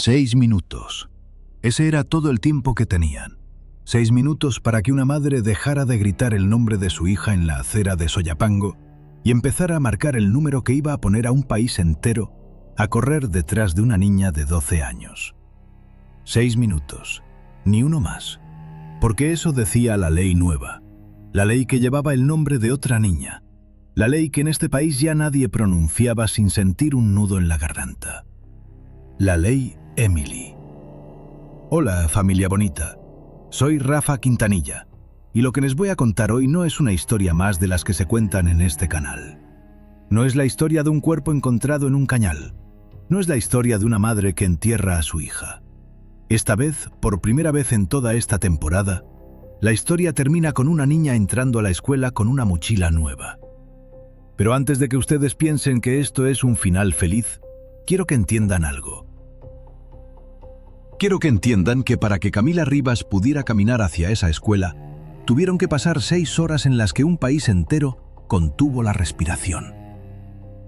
6 minutos. Ese era todo el tiempo que tenían. 6 minutos para que una madre dejara de gritar el nombre de su hija en la acera de Soyapango y empezara a marcar el número que iba a poner a un país entero a correr detrás de una niña de 12 años. 6 minutos, ni uno más. Porque eso decía la ley nueva, la ley que llevaba el nombre de otra niña, la ley que en este país ya nadie pronunciaba sin sentir un nudo en la garganta. La ley Emily. Hola, familia bonita. Soy Rafa Quintanilla, y lo que les voy a contar hoy no es una historia más de las que se cuentan en este canal. No es la historia de un cuerpo encontrado en un cañal. No es la historia de una madre que entierra a su hija. Esta vez, por primera vez en toda esta temporada, la historia termina con una niña entrando a la escuela con una mochila nueva. Pero antes de que ustedes piensen que esto es un final feliz, quiero que entiendan algo. Quiero que entiendan que para que Camila Rivas pudiera caminar hacia esa escuela, tuvieron que pasar 6 horas en las que un país entero contuvo la respiración.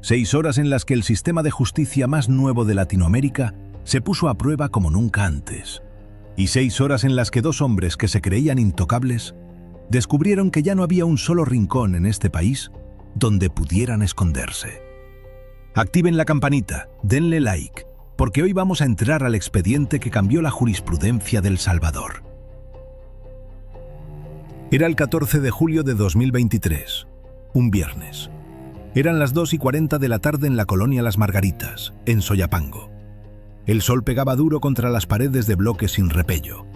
6 horas en las que el sistema de justicia más nuevo de Latinoamérica se puso a prueba como nunca antes. Y 6 horas en las que 2 hombres que se creían intocables descubrieron que ya no había un solo rincón en este país donde pudieran esconderse. Activen la campanita, denle like, porque hoy vamos a entrar al expediente que cambió la jurisprudencia del Salvador. Era el 14 de julio de 2023, un viernes. Eran las 2:40 de la tarde en la colonia Las Margaritas, en Soyapango. El sol pegaba duro contra las paredes de bloques sin repello.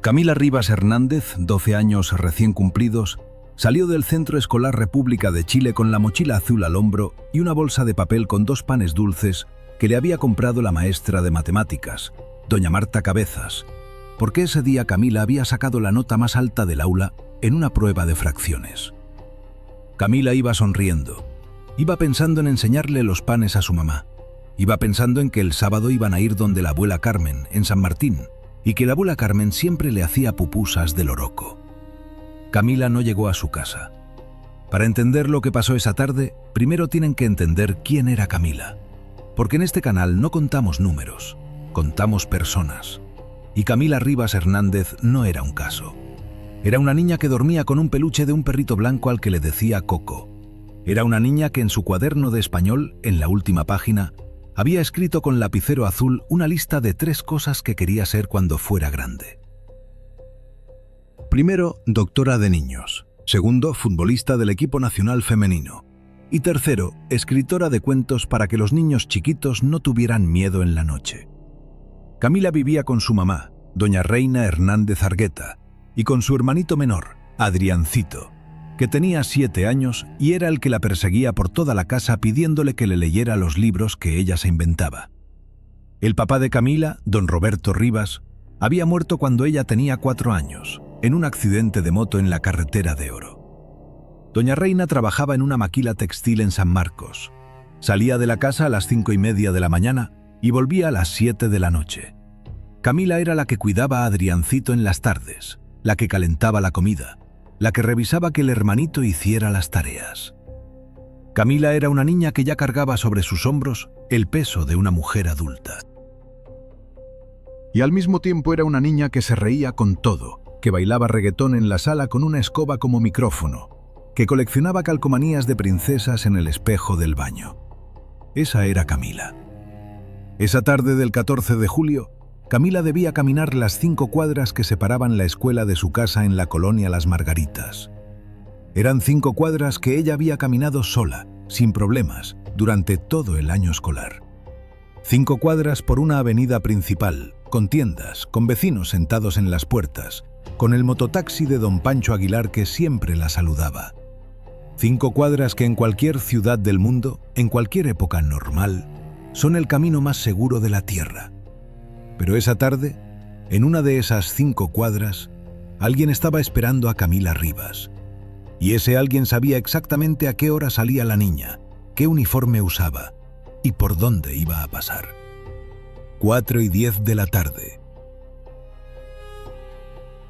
Camila Rivas Hernández, 12 años recién cumplidos, salió del Centro Escolar República de Chile con la mochila azul al hombro y una bolsa de papel con 2 panes dulces que le había comprado la maestra de matemáticas, doña Marta Cabezas, porque ese día Camila había sacado la nota más alta del aula en una prueba de fracciones. Camila iba sonriendo, iba pensando en enseñarle los panes a su mamá, iba pensando en que el sábado iban a ir donde la abuela Carmen, en San Martín, y que la abuela Carmen siempre le hacía pupusas de loroco. Camila no llegó a su casa. Para entender lo que pasó esa tarde, primero tienen que entender quién era Camila. Porque en este canal no contamos números, contamos personas. Y Camila Rivas Hernández no era un caso. Era una niña que dormía con un peluche de un perrito blanco al que le decía Coco. Era una niña que en su cuaderno de español, en la última página, había escrito con lapicero azul una lista de 3 cosas que quería ser cuando fuera grande. Primero, doctora de niños. Segundo, futbolista del equipo nacional femenino. Y tercero, escritora de cuentos para que los niños chiquitos no tuvieran miedo en la noche. Camila vivía con su mamá, doña Reina Hernández Argueta, y con su hermanito menor, Adriancito, que tenía 7 años y era el que la perseguía por toda la casa pidiéndole que le leyera los libros que ella se inventaba. El papá de Camila, don Roberto Rivas, había muerto cuando ella tenía 4 años, en un accidente de moto en la carretera de Oro. Doña Reina trabajaba en una maquila textil en San Marcos. Salía de la casa a las 5:30 de la mañana y volvía a las 7 de la noche. Camila era la que cuidaba a Adriancito en las tardes, la que calentaba la comida, la que revisaba que el hermanito hiciera las tareas. Camila era una niña que ya cargaba sobre sus hombros el peso de una mujer adulta. Y al mismo tiempo era una niña que se reía con todo, que bailaba reggaetón en la sala con una escoba como micrófono, que coleccionaba calcomanías de princesas en el espejo del baño. Esa era Camila. Esa tarde del 14 de julio, Camila debía caminar las 5 cuadras que separaban la escuela de su casa en la colonia Las Margaritas. Eran 5 cuadras que ella había caminado sola, sin problemas, durante todo el año escolar. 5 cuadras por una avenida principal, con tiendas, con vecinos sentados en las puertas, con el mototaxi de don Pancho Aguilar que siempre la saludaba. 5 cuadras que en cualquier ciudad del mundo, en cualquier época normal, son el camino más seguro de la tierra. Pero esa tarde, en una de esas 5 cuadras, alguien estaba esperando a Camila Rivas. Y ese alguien sabía exactamente a qué hora salía la niña, qué uniforme usaba y por dónde iba a pasar. 4:10 de la tarde.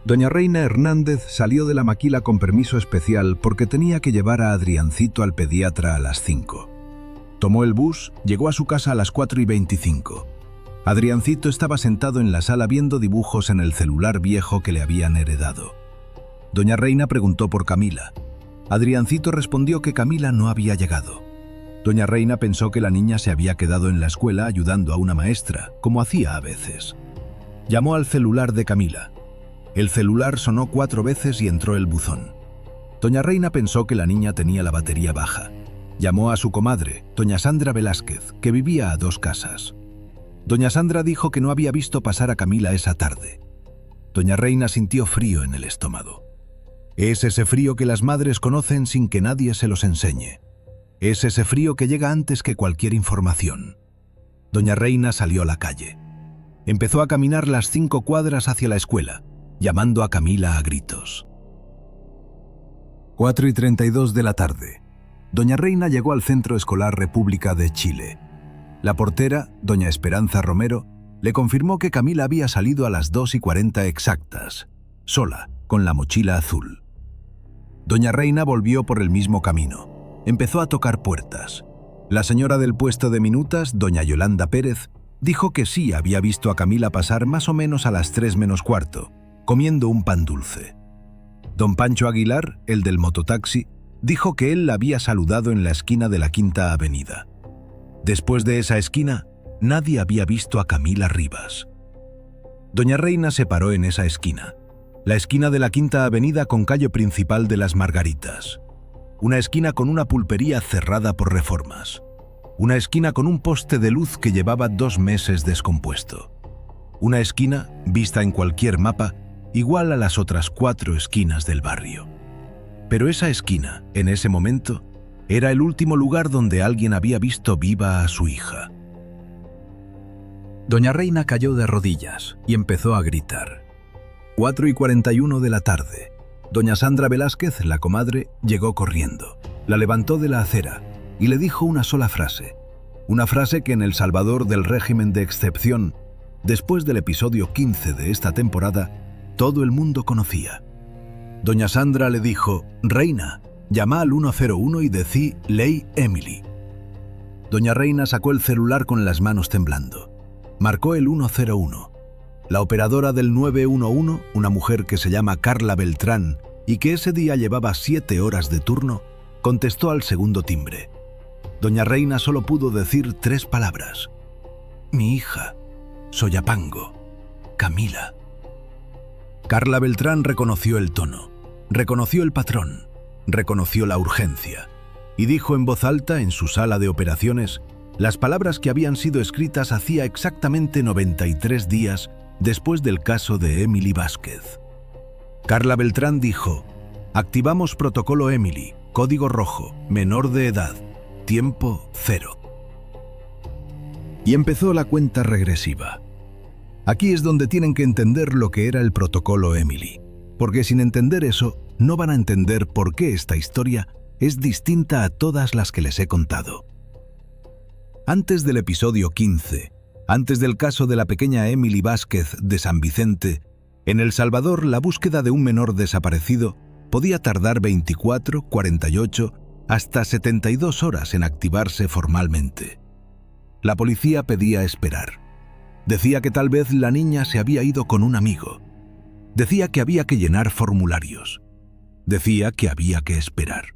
Doña Reina Hernández salió de la maquila con permiso especial porque tenía que llevar a Adriancito al pediatra a las 5. Tomó el bus, llegó a su casa a las 4:25 Adriancito estaba sentado en la sala viendo dibujos en el celular viejo que le habían heredado. Doña Reina preguntó por Camila. Adriancito respondió que Camila no había llegado. Doña Reina pensó que la niña se había quedado en la escuela ayudando a una maestra, como hacía a veces. Llamó al celular de Camila. El celular sonó 4 veces y entró el buzón. Doña Reina pensó que la niña tenía la batería baja. Llamó a su comadre, doña Sandra Velázquez, que vivía a 2 casas. Doña Sandra dijo que no había visto pasar a Camila esa tarde. Doña Reina sintió frío en el estómago. Es ese frío que las madres conocen sin que nadie se los enseñe. Es ese frío que llega antes que cualquier información. Doña Reina salió a la calle. Empezó a caminar las 5 cuadras hacia la escuela, llamando a Camila a gritos. 4:32 de la tarde. Doña Reina llegó al Centro Escolar República de Chile. La portera, doña Esperanza Romero, le confirmó que Camila había salido a las 2:40 exactas, sola, con la mochila azul. Doña Reina volvió por el mismo camino. Empezó a tocar puertas. La señora del puesto de minutas, doña Yolanda Pérez, dijo que sí había visto a Camila pasar más o menos a las 3 menos cuarto, comiendo un pan dulce. Don Pancho Aguilar, el del mototaxi, dijo que él la había saludado en la esquina de la Quinta Avenida. Después de esa esquina, nadie había visto a Camila Rivas. Doña Reina se paró en esa esquina, la esquina de la Quinta Avenida con calle principal de las Margaritas. Una esquina con una pulpería cerrada por reformas. Una esquina con un poste de luz que llevaba 2 meses descompuesto. Una esquina, vista en cualquier mapa, igual a las otras 4 esquinas del barrio. Pero esa esquina, en ese momento, era el último lugar donde alguien había visto viva a su hija. Doña Reina cayó de rodillas y empezó a gritar. 4:41 de la tarde. Doña Sandra Velázquez, la comadre, llegó corriendo. La levantó de la acera y le dijo una sola frase. Una frase que en El Salvador del régimen de excepción, después del episodio 15 de esta temporada, todo el mundo conocía. Doña Sandra le dijo: «Reina, llama al 101 y decí Ley Emily». Doña Reina sacó el celular con las manos temblando. Marcó el 101. La operadora del 911, una mujer que se llama Carla Beltrán y que ese día llevaba 7 horas de turno, contestó al segundo timbre. Doña Reina solo pudo decir 3 palabras. «Mi hija, Soyapango, Camila». Carla Beltrán reconoció el tono, reconoció el patrón, reconoció la urgencia y dijo en voz alta en su sala de operaciones las palabras que habían sido escritas hacía exactamente 93 días después del caso de Emily Vázquez. Carla Beltrán dijo: «Activamos protocolo Emily, código rojo, menor de edad, tiempo 0». Y empezó la cuenta regresiva. Aquí es donde tienen que entender lo que era el protocolo Emily, porque sin entender eso, no van a entender por qué esta historia es distinta a todas las que les he contado. Antes del episodio 15, antes del caso de la pequeña Emily Vázquez de San Vicente, en El Salvador la búsqueda de un menor desaparecido podía tardar 24, 48, hasta 72 horas en activarse formalmente. La policía pedía esperar. Decía que tal vez la niña se había ido con un amigo. Decía que había que llenar formularios. Decía que había que esperar.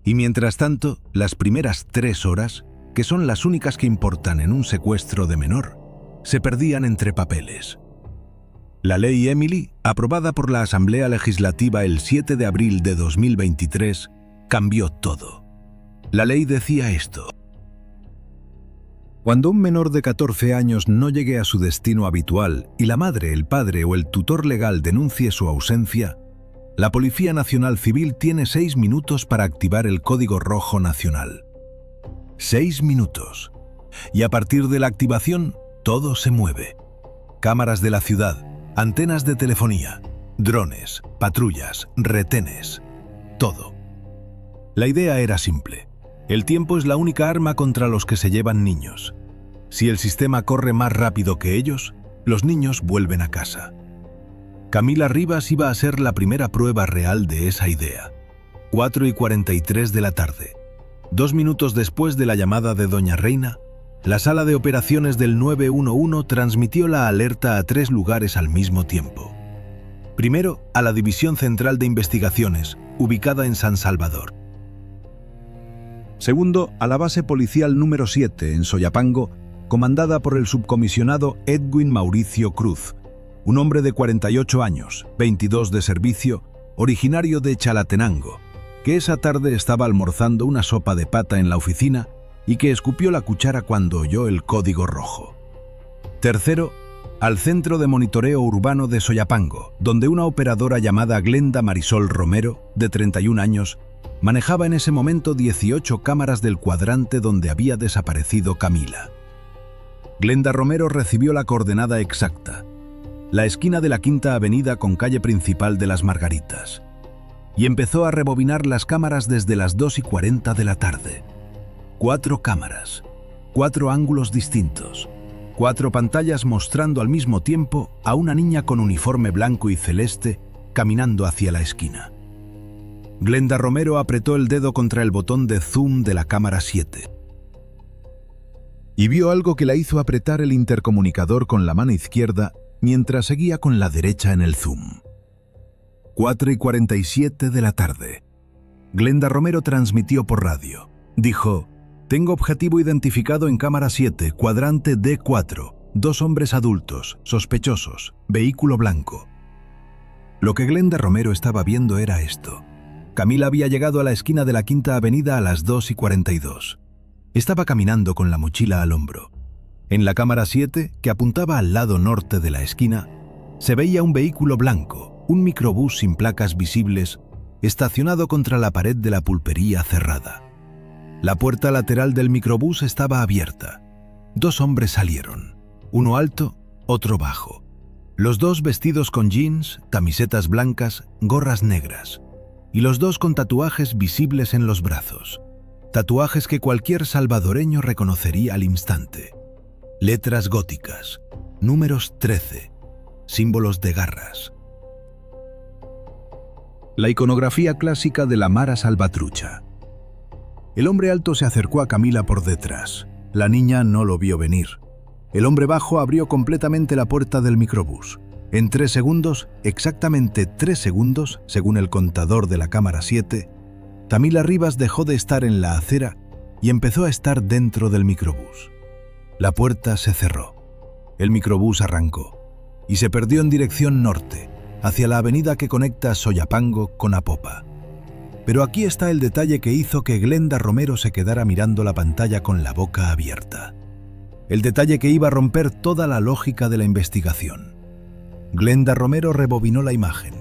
Y mientras tanto, las primeras 3 horas, que son las únicas que importan en un secuestro de menor, se perdían entre papeles. La ley Emily, aprobada por la Asamblea Legislativa el 7 de abril de 2023, cambió todo. La ley decía esto: cuando un menor de 14 años no llegue a su destino habitual y la madre, el padre o el tutor legal denuncie su ausencia, la Policía Nacional Civil tiene 6 minutos para activar el Código Rojo Nacional. 6 minutos. Y a partir de la activación, todo se mueve. Cámaras de la ciudad, antenas de telefonía, drones, patrullas, retenes, todo. La idea era simple. El tiempo es la única arma contra los que se llevan niños. Si el sistema corre más rápido que ellos, los niños vuelven a casa. Camila Rivas iba a ser la primera prueba real de esa idea. 4:43 de la tarde. 2 minutos después de la llamada de Doña Reina, La sala de operaciones del 911 transmitió la alerta a 3 lugares al mismo tiempo. Primero, a la División Central de Investigaciones, ubicada en San Salvador. Segundo, a la base policial número 7 en Soyapango, comandada por el subcomisionado Edwin Mauricio Cruz, un hombre de 48 años, 22 de servicio, originario de Chalatenango, que esa tarde estaba almorzando una sopa de pata en la oficina y que escupió la cuchara cuando oyó el código rojo. Tercero, al Centro de Monitoreo Urbano de Soyapango, donde una operadora llamada Glenda Marisol Romero, de 31 años, manejaba en ese momento 18 cámaras del cuadrante donde había desaparecido Camila. Glenda Romero recibió la coordenada exacta, la esquina de la Quinta Avenida con calle principal de Las Margaritas, y empezó a rebobinar las cámaras desde las 2:40 de la tarde. 4 cámaras, 4 ángulos distintos, 4 pantallas mostrando al mismo tiempo a una niña con uniforme blanco y celeste caminando hacia la esquina. Glenda Romero apretó el dedo contra el botón de zoom de la cámara 7. Y vio algo que la hizo apretar el intercomunicador con la mano izquierda mientras seguía con la derecha en el zoom. 4:47 de la tarde. Glenda Romero transmitió por radio. Dijo: «Tengo objetivo identificado en cámara 7, cuadrante D4, 2 hombres adultos, sospechosos, vehículo blanco». Lo que Glenda Romero estaba viendo era esto. Camila había llegado a la esquina de la Quinta Avenida a las 2:42. Estaba caminando con la mochila al hombro. En la cámara 7, que apuntaba al lado norte de la esquina, se veía un vehículo blanco, un microbús sin placas visibles, estacionado contra la pared de la pulpería cerrada. La puerta lateral del microbús estaba abierta. 2 hombres salieron, uno alto, otro bajo. Los 2 vestidos con jeans, camisetas blancas, gorras negras, y los 2 con tatuajes visibles en los brazos. Tatuajes que cualquier salvadoreño reconocería al instante. Letras góticas, números 13, símbolos de garras. La iconografía clásica de la Mara Salvatrucha. El hombre alto se acercó a Camila por detrás. La niña no lo vio venir. El hombre bajo abrió completamente la puerta del microbús. En 3 segundos, exactamente 3 segundos, según el contador de la cámara 7, Camila Rivas dejó de estar en la acera y empezó a estar dentro del microbús. La puerta se cerró. El microbús arrancó y se perdió en dirección norte, hacia la avenida que conecta Soyapango con Apopa. Pero aquí está el detalle que hizo que Glenda Romero se quedara mirando la pantalla con la boca abierta. El detalle que iba a romper toda la lógica de la investigación. Glenda Romero rebobinó la imagen,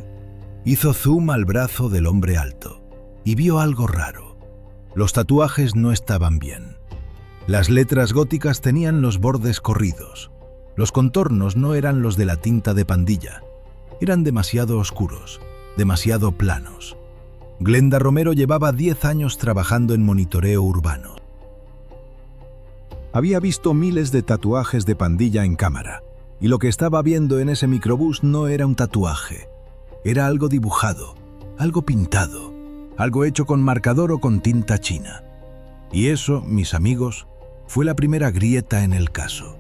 hizo zoom al brazo del hombre alto y vio algo raro. Los tatuajes no estaban bien. Las letras góticas tenían los bordes corridos. Los contornos no eran los de la tinta de pandilla. Eran demasiado oscuros, demasiado planos. Glenda Romero llevaba 10 años trabajando en monitoreo urbano. Había visto miles de tatuajes de pandilla en cámara, y lo que estaba viendo en ese microbús no era un tatuaje. Era algo dibujado, algo pintado, algo hecho con marcador o con tinta china. Y eso, mis amigos, fue la primera grieta en el caso.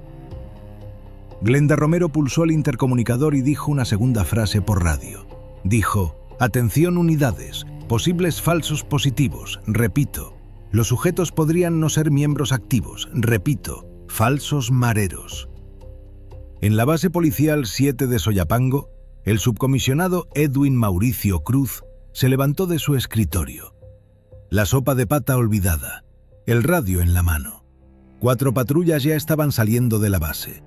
Glenda Romero pulsó el intercomunicador y dijo una segunda frase por radio. Dijo: «Atención unidades, posibles falsos positivos, repito. Los sujetos podrían no ser miembros activos, repito, falsos mareros». En la base policial 7 de Soyapango, el subcomisionado Edwin Mauricio Cruz se levantó de su escritorio. La sopa de pata olvidada, el radio en la mano. 4 patrullas ya estaban saliendo de la base.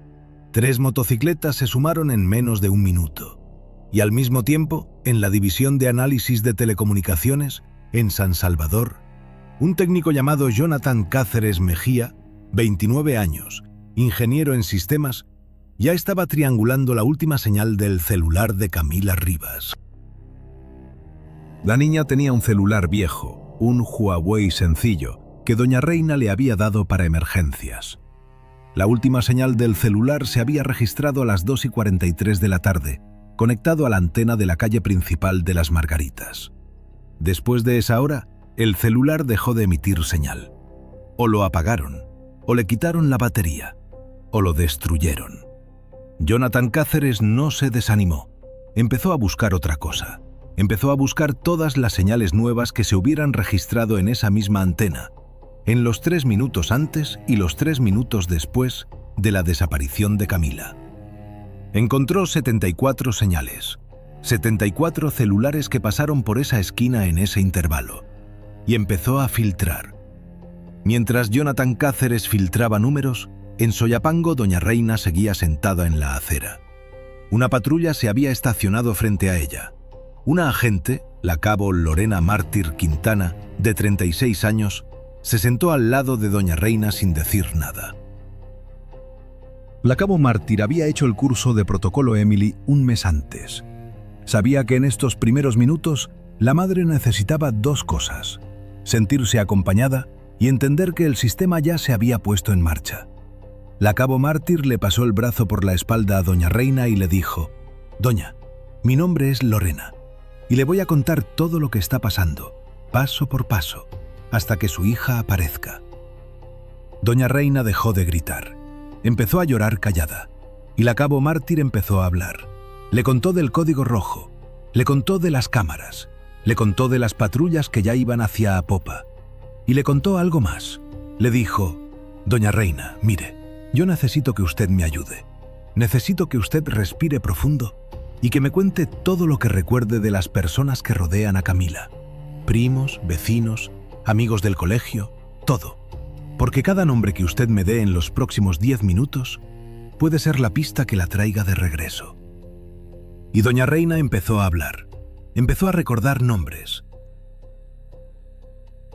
3 motocicletas se sumaron en menos de 1 minuto. Y al mismo tiempo, en la División de Análisis de Telecomunicaciones, en San Salvador, un técnico llamado Jonathan Cáceres Mejía, 29 años, ingeniero en sistemas, ya estaba triangulando la última señal del celular de Camila Rivas. La niña tenía un celular viejo, un Huawei sencillo, que doña Reina le había dado para emergencias. La última señal del celular se había registrado a las 2:43 de la tarde, conectado a la antena de la calle principal de Las Margaritas. Después de esa hora, el celular dejó de emitir señal. O lo apagaron, o le quitaron la batería, o lo destruyeron. Jonathan Cáceres no se desanimó. Empezó a buscar otra cosa. Empezó a buscar todas las señales nuevas que se hubieran registrado en esa misma antena, en los 3 minutos antes y los 3 minutos después de la desaparición de Camila. Encontró 74 señales, 74 celulares que pasaron por esa esquina en ese intervalo, y empezó a filtrar. Mientras Jonathan Cáceres filtraba números, en Soyapango doña Reina seguía sentada en la acera. Una patrulla se había estacionado frente a ella. Una agente, la cabo Lorena Mártir Quintana, de 36 años, se sentó al lado de doña Reina sin decir nada. La cabo Mártir había hecho el curso de protocolo Emily un mes antes. Sabía que en estos primeros minutos la madre necesitaba 2 cosas: sentirse acompañada y entender que el sistema ya se había puesto en marcha. La cabo Mártir le pasó el brazo por la espalda a doña Reina y le dijo: «Doña, mi nombre es Lorena, y le voy a contar todo lo que está pasando, paso por paso, hasta que su hija aparezca». Doña Reina dejó de gritar. Empezó a llorar callada, y la cabo Mártir empezó a hablar. Le contó del código rojo, le contó de las cámaras, le contó de las patrullas que ya iban hacia Apopa, y le contó algo más. Le dijo: «Doña Reina, mire, yo necesito que usted me ayude. Necesito que usted respire profundo y que me cuente todo lo que recuerde de las personas que rodean a Camila. Primos, vecinos, amigos del colegio, todo. Porque cada nombre que usted me dé en los próximos 10 minutos puede ser la pista que la traiga de regreso». Y doña Reina empezó a hablar. Empezó a recordar nombres.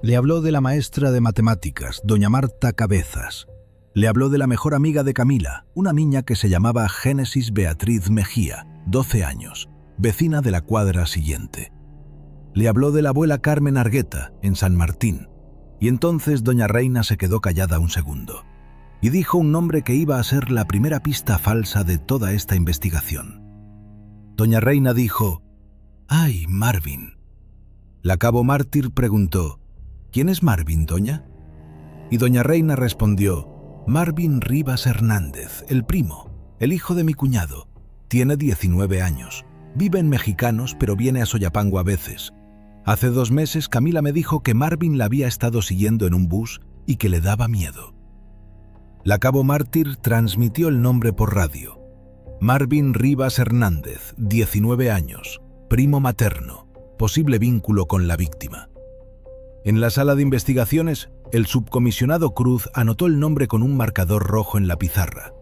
Le habló de la maestra de matemáticas, doña Marta Cabezas. Le habló de la mejor amiga de Camila, una niña que se llamaba Génesis Beatriz Mejía, 12 años, vecina de la cuadra siguiente. Le habló de la abuela Carmen Argueta, en San Martín, y entonces doña Reina se quedó callada un segundo, y dijo un nombre que iba a ser la primera pista falsa de toda esta investigación. Doña Reina dijo: «¡Ay, Marvin!». La cabo Mártir preguntó: «¿Quién es Marvin, doña?». Y doña Reina respondió: «Marvin Rivas Hernández, el primo, el hijo de mi cuñado. Tiene 19 años. Vive en Mexicanos, pero viene a Soyapango a veces. Hace 2 meses Camila me dijo que Marvin la había estado siguiendo en un bus y que le daba miedo». La cabo Mártir transmitió el nombre por radio. Marvin Rivas Hernández, 19 años, primo materno, posible vínculo con la víctima. En la sala de investigaciones, el subcomisionado Cruz anotó el nombre con un marcador rojo en la pizarra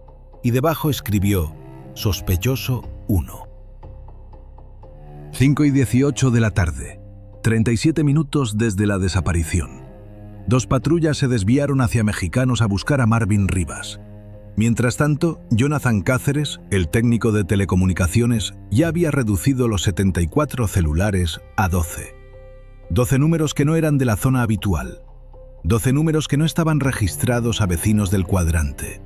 y debajo escribió: «Sospechoso 1». 5:18 de la tarde, 37 minutos desde la desaparición. 2 patrullas se desviaron hacia Mexicanos a buscar a Marvin Rivas. Mientras tanto, Jonathan Cáceres, el técnico de telecomunicaciones, ya había reducido los 74 celulares a 12. 12 números que no eran de la zona habitual. 12 números que no estaban registrados a vecinos del cuadrante.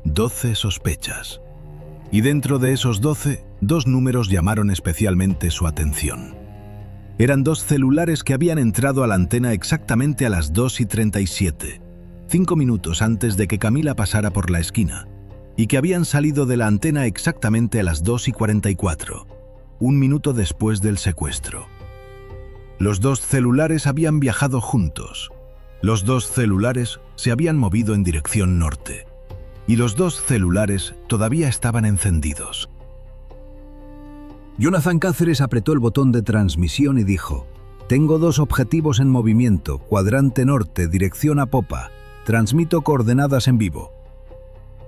12 sospechas. Y dentro de esos 12, 2 números llamaron especialmente su atención. Eran 2 celulares que habían entrado a la antena exactamente a las 2:37, 5 minutos antes de que Camila pasara por la esquina, y que habían salido de la antena exactamente a las 2:44, 1 minuto después del secuestro. Los 2 celulares habían viajado juntos. Los 2 celulares se habían movido en dirección norte. Y los 2 celulares todavía estaban encendidos. Jonathan Cáceres apretó el botón de transmisión y dijo: «Tengo 2 objetivos en movimiento, cuadrante norte, dirección Apopa. Transmito coordenadas en vivo».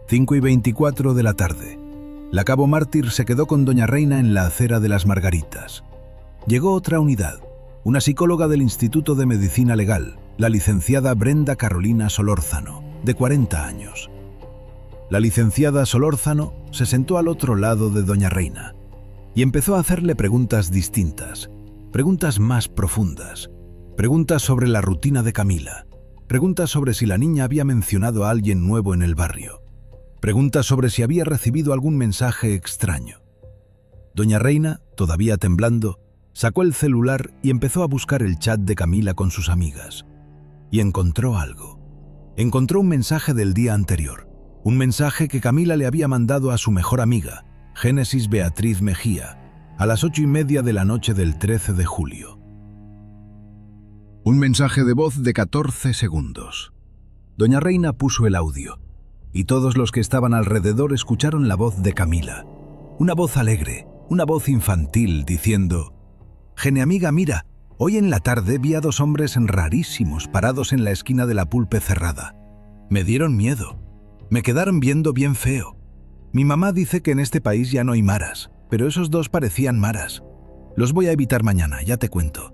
5:24 de la tarde. La cabo Mártir se quedó con doña Reina en la acera de las Margaritas. Llegó otra unidad, una psicóloga del Instituto de Medicina Legal, la licenciada Brenda Carolina Solórzano, de 40 años. La licenciada Solórzano se sentó al otro lado de doña Reina y empezó a hacerle preguntas distintas, preguntas más profundas, preguntas sobre la rutina de Camila, preguntas sobre si la niña había mencionado a alguien nuevo en el barrio, preguntas sobre si había recibido algún mensaje extraño. Doña Reina, todavía temblando, sacó el celular y empezó a buscar el chat de Camila con sus amigas. Y encontró algo. encontró un mensaje del día anterior, un mensaje que Camila le había mandado a su mejor amiga, Génesis Beatriz Mejía, a las 8:30 de la noche del 13 de julio. Un mensaje de voz de 14 segundos. Doña Reina puso el audio, y todos los que estaban alrededor escucharon la voz de Camila. Una voz alegre, una voz infantil, diciendo: «Gene amiga, mira, hoy en la tarde vi a 2 hombres rarísimos parados en la esquina de la Pulpe Cerrada. Me dieron miedo. Me quedaron viendo bien feo. Mi mamá dice que en este país ya no hay maras, pero esos 2 parecían maras. Los voy a evitar mañana, ya te cuento».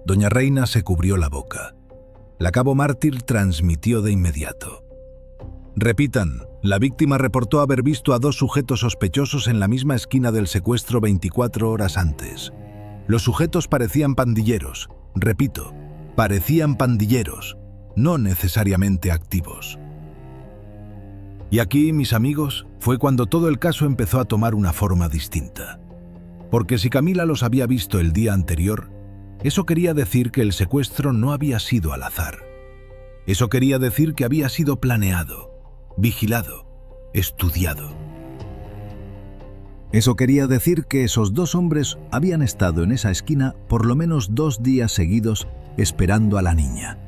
Doña Reina se cubrió la boca. La cabo mártir transmitió de inmediato: «Repitan, la víctima reportó haber visto a 2 sujetos sospechosos en la misma esquina del secuestro 24 horas antes. Los sujetos parecían pandilleros. Repito, parecían pandilleros, no necesariamente activos». Y aquí, mis amigos, fue cuando todo el caso empezó a tomar una forma distinta. Porque si Camila los había visto el día anterior, eso quería decir que el secuestro no había sido al azar. Eso quería decir que había sido planeado, vigilado, estudiado. Eso quería decir que esos 2 hombres habían estado en esa esquina por lo menos 2 días seguidos esperando a la niña.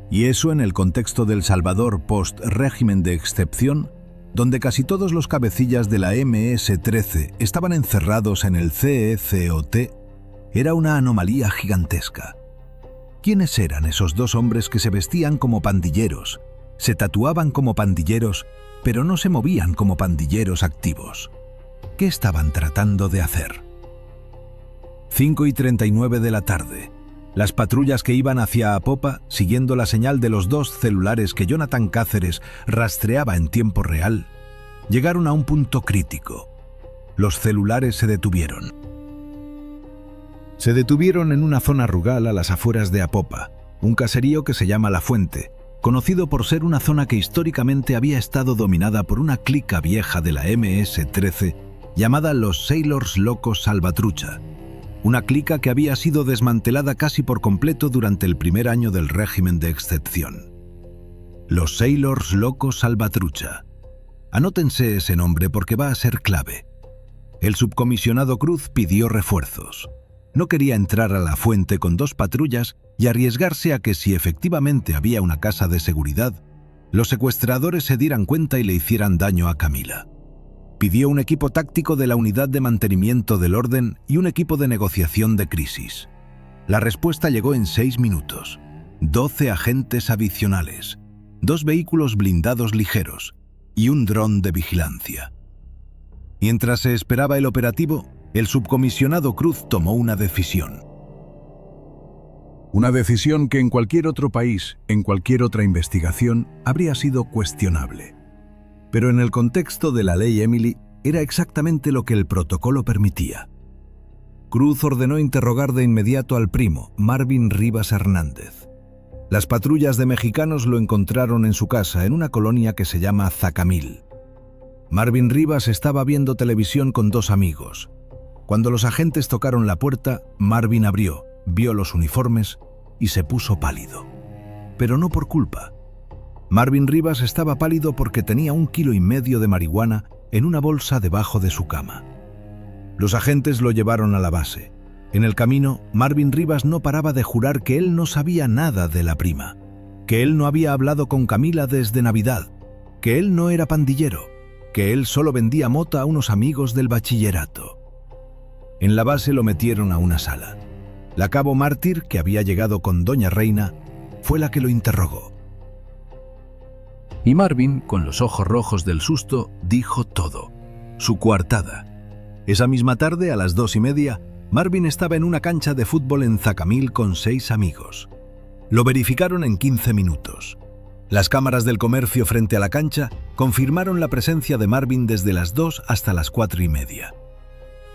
Y eso en el contexto del Salvador post-régimen de excepción, donde casi todos los cabecillas de la MS-13 estaban encerrados en el CECOT, era una anomalía gigantesca. ¿Quiénes eran esos 2 hombres que se vestían como pandilleros, se tatuaban como pandilleros, pero no se movían como pandilleros activos? ¿Qué estaban tratando de hacer? 5:39 de la tarde. Las patrullas que iban hacia Apopa, siguiendo la señal de los 2 celulares que Jonathan Cáceres rastreaba en tiempo real, llegaron a un punto crítico. Los celulares se detuvieron. Se detuvieron en una zona rural a las afueras de Apopa, un caserío que se llama La Fuente, conocido por ser una zona que históricamente había estado dominada por una clica vieja de la MS-13 llamada los Sailors Locos Salvatrucha, una clica que había sido desmantelada casi por completo durante el primer año del régimen de excepción. Los Sailors Locos Salvatrucha. Anótense ese nombre porque va a ser clave. El subcomisionado Cruz pidió refuerzos. No quería entrar a La Fuente con 2 patrullas y arriesgarse a que si efectivamente había una casa de seguridad, los secuestradores se dieran cuenta y le hicieran daño a Camila. Pidió un equipo táctico de la Unidad de Mantenimiento del Orden y un equipo de negociación de crisis. La respuesta llegó en 6 minutos. 12 agentes adicionales, 2 vehículos blindados ligeros y un dron de vigilancia. Mientras se esperaba el operativo, el subcomisionado Cruz tomó una decisión. Una decisión que en cualquier otro país, en cualquier otra investigación, habría sido cuestionable. Pero en el contexto de la ley Emily, era exactamente lo que el protocolo permitía. Cruz ordenó interrogar de inmediato al primo, Marvin Rivas Hernández. Las patrullas de mexicanos lo encontraron en su casa, en una colonia que se llama Zacamil. Marvin Rivas estaba viendo televisión con 2 amigos. Cuando los agentes tocaron la puerta, Marvin abrió, vio los uniformes y se puso pálido. Pero no por culpa. Marvin Rivas estaba pálido porque tenía 1,5 kilos de marihuana en una bolsa debajo de su cama. Los agentes lo llevaron a la base. En el camino, Marvin Rivas no paraba de jurar que él no sabía nada de la prima, que él no había hablado con Camila desde Navidad, que él no era pandillero, que él solo vendía mota a unos amigos del bachillerato. En la base lo metieron a una sala. La cabo mártir, que había llegado con Doña Reina, fue la que lo interrogó. Y Marvin, con los ojos rojos del susto, dijo todo. Su coartada. Esa misma tarde, a las 2:30, Marvin estaba en una cancha de fútbol en Zacamil con 6 amigos. Lo verificaron en 15 minutos. Las cámaras del comercio frente a la cancha confirmaron la presencia de Marvin desde las 2 hasta las 4:30.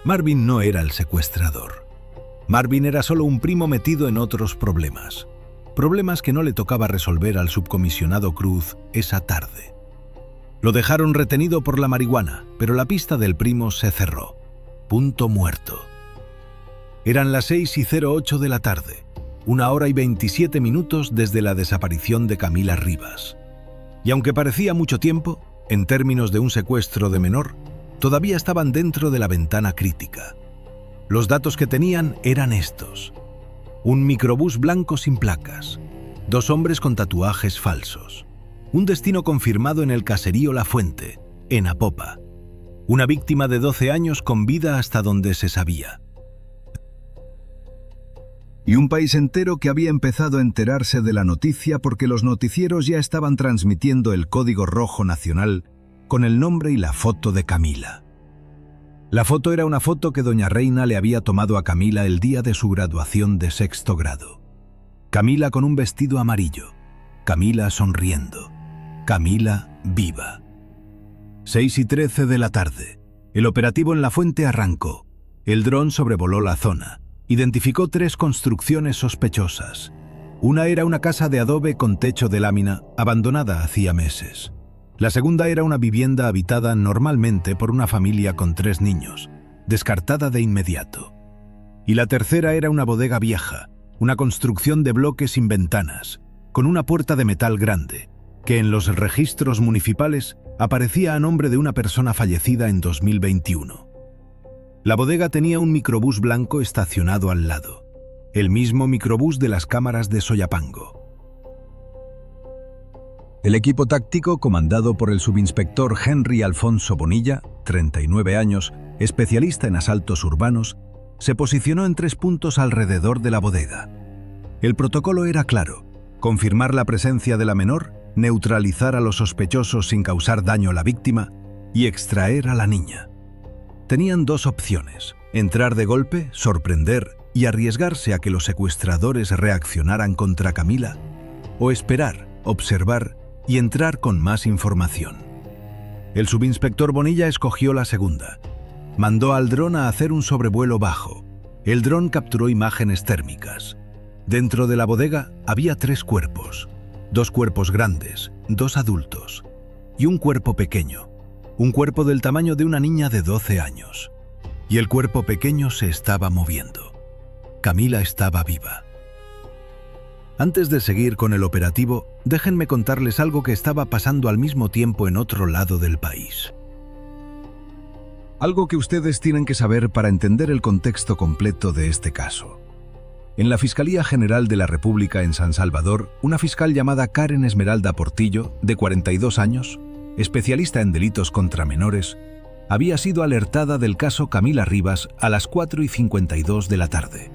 Marvin no era el secuestrador. Marvin era solo un primo metido en otros problemas. Problemas que no le tocaba resolver al subcomisionado Cruz esa tarde. Lo dejaron retenido por la marihuana, pero la pista del primo se cerró. Punto muerto. Eran las 6:08 de la tarde. 1 hora y 27 minutos desde la desaparición de Camila Rivas. Y aunque parecía mucho tiempo, en términos de un secuestro de menor, todavía estaban dentro de la ventana crítica. Los datos que tenían eran estos: un microbús blanco sin placas, 2 hombres con tatuajes falsos, un destino confirmado en el caserío La Fuente, en Apopa, una víctima de 12 años con vida hasta donde se sabía. Y un país entero que había empezado a enterarse de la noticia porque los noticieros ya estaban transmitiendo el código rojo nacional con el nombre y la foto de Camila. La foto era una foto que doña Reina le había tomado a Camila el día de su graduación de 6º grado. Camila con un vestido amarillo, Camila sonriendo, Camila viva. 6:13 de la tarde. El operativo en La Fuente arrancó. El dron sobrevoló la zona. Identificó 3 construcciones sospechosas. Una era una casa de adobe con techo de lámina, abandonada hacía meses. La segunda era una vivienda habitada normalmente por una familia con 3 niños, descartada de inmediato. Y la tercera era una bodega vieja, una construcción de bloques sin ventanas, con una puerta de metal grande, que en los registros municipales aparecía a nombre de una persona fallecida en 2021. La bodega tenía un microbús blanco estacionado al lado, el mismo microbús de las cámaras de Soyapango. El equipo táctico, comandado por el subinspector Henry Alfonso Bonilla, 39 años, especialista en asaltos urbanos, se posicionó en 3 puntos alrededor de la bodega. El protocolo era claro: confirmar la presencia de la menor, neutralizar a los sospechosos sin causar daño a la víctima y extraer a la niña. Tenían 2 opciones: entrar de golpe, sorprender y arriesgarse a que los secuestradores reaccionaran contra Camila, o esperar, observar y entrar con más información. El subinspector Bonilla escogió la segunda. Mandó al dron a hacer un sobrevuelo bajo. El dron capturó imágenes térmicas. Dentro de la bodega había 3 cuerpos. 2 cuerpos grandes, 2 adultos, y un cuerpo pequeño, un cuerpo del tamaño de una niña de 12 años. Y el cuerpo pequeño se estaba moviendo. Camila estaba viva. Antes de seguir con el operativo, déjenme contarles algo que estaba pasando al mismo tiempo en otro lado del país. Algo que ustedes tienen que saber para entender el contexto completo de este caso. En la Fiscalía General de la República en San Salvador, una fiscal llamada Karen Esmeralda Portillo, de 42 años, especialista en delitos contra menores, había sido alertada del caso Camila Rivas a las 4:52 de la tarde.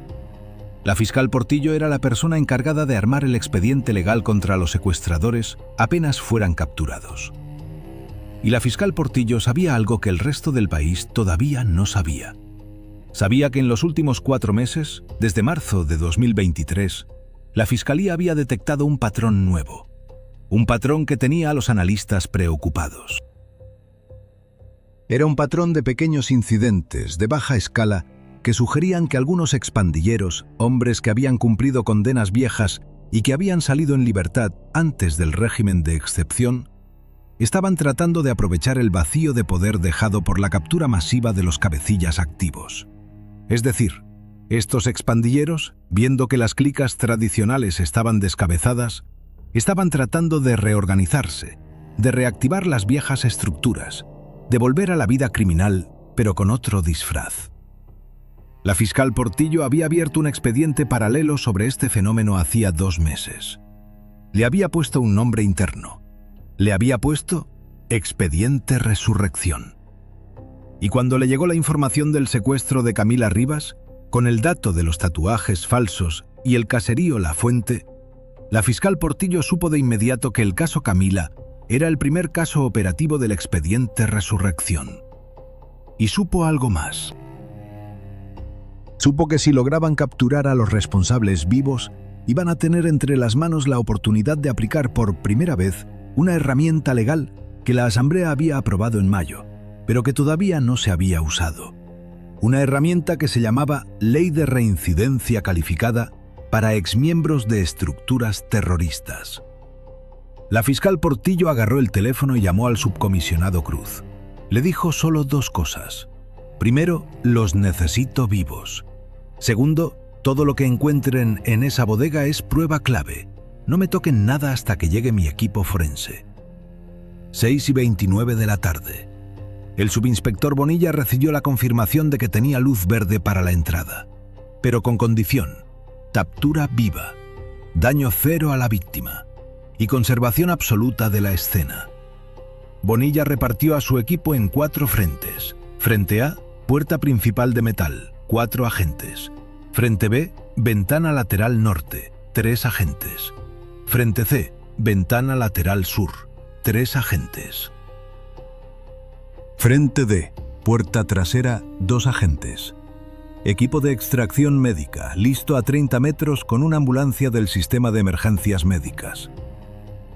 La fiscal Portillo era la persona encargada de armar el expediente legal contra los secuestradores apenas fueran capturados. Y la fiscal Portillo sabía algo que el resto del país todavía no sabía. Sabía que en los últimos 4 meses, desde marzo de 2023, la Fiscalía había detectado un patrón nuevo. Un patrón que tenía a los analistas preocupados. Era un patrón de pequeños incidentes de baja escala que sugerían que algunos expandilleros, hombres que habían cumplido condenas viejas y que habían salido en libertad antes del régimen de excepción, estaban tratando de aprovechar el vacío de poder dejado por la captura masiva de los cabecillas activos. Es decir, estos expandilleros, viendo que las clicas tradicionales estaban descabezadas, estaban tratando de reorganizarse, de reactivar las viejas estructuras, de volver a la vida criminal, pero con otro disfraz. La fiscal Portillo había abierto un expediente paralelo sobre este fenómeno hacía 2 meses. Le había puesto un nombre interno. Le había puesto Expediente Resurrección. Y cuando le llegó la información del secuestro de Camila Rivas, con el dato de los tatuajes falsos y el caserío La Fuente, la fiscal Portillo supo de inmediato que el caso Camila era el primer caso operativo del Expediente Resurrección. Y supo algo más. Supo que si lograban capturar a los responsables vivos, iban a tener entre las manos la oportunidad de aplicar por primera vez una herramienta legal que la Asamblea había aprobado en mayo, pero que todavía no se había usado. Una herramienta que se llamaba Ley de Reincidencia Calificada para exmiembros de estructuras terroristas. La fiscal Portillo agarró el teléfono y llamó al subcomisionado Cruz. Le dijo solo 2 cosas. Primero, los necesito vivos. Segundo, Todo lo que encuentren en esa bodega es prueba clave. No me toquen nada hasta que llegue mi equipo forense. 6:29 de la tarde. El subinspector Bonilla recibió la confirmación de que tenía luz verde para la entrada, pero con condición: captura viva, daño cero a la víctima y conservación absoluta de la escena. Bonilla repartió a su equipo en 4 frentes. Frente A, puerta principal de metal, 4 agentes. Frente B, ventana lateral norte, 3 agentes. Frente C, ventana lateral sur, 3 agentes. Frente D, puerta trasera, 2 agentes. Equipo de extracción médica, listo a 30 metros con una ambulancia del sistema de emergencias médicas.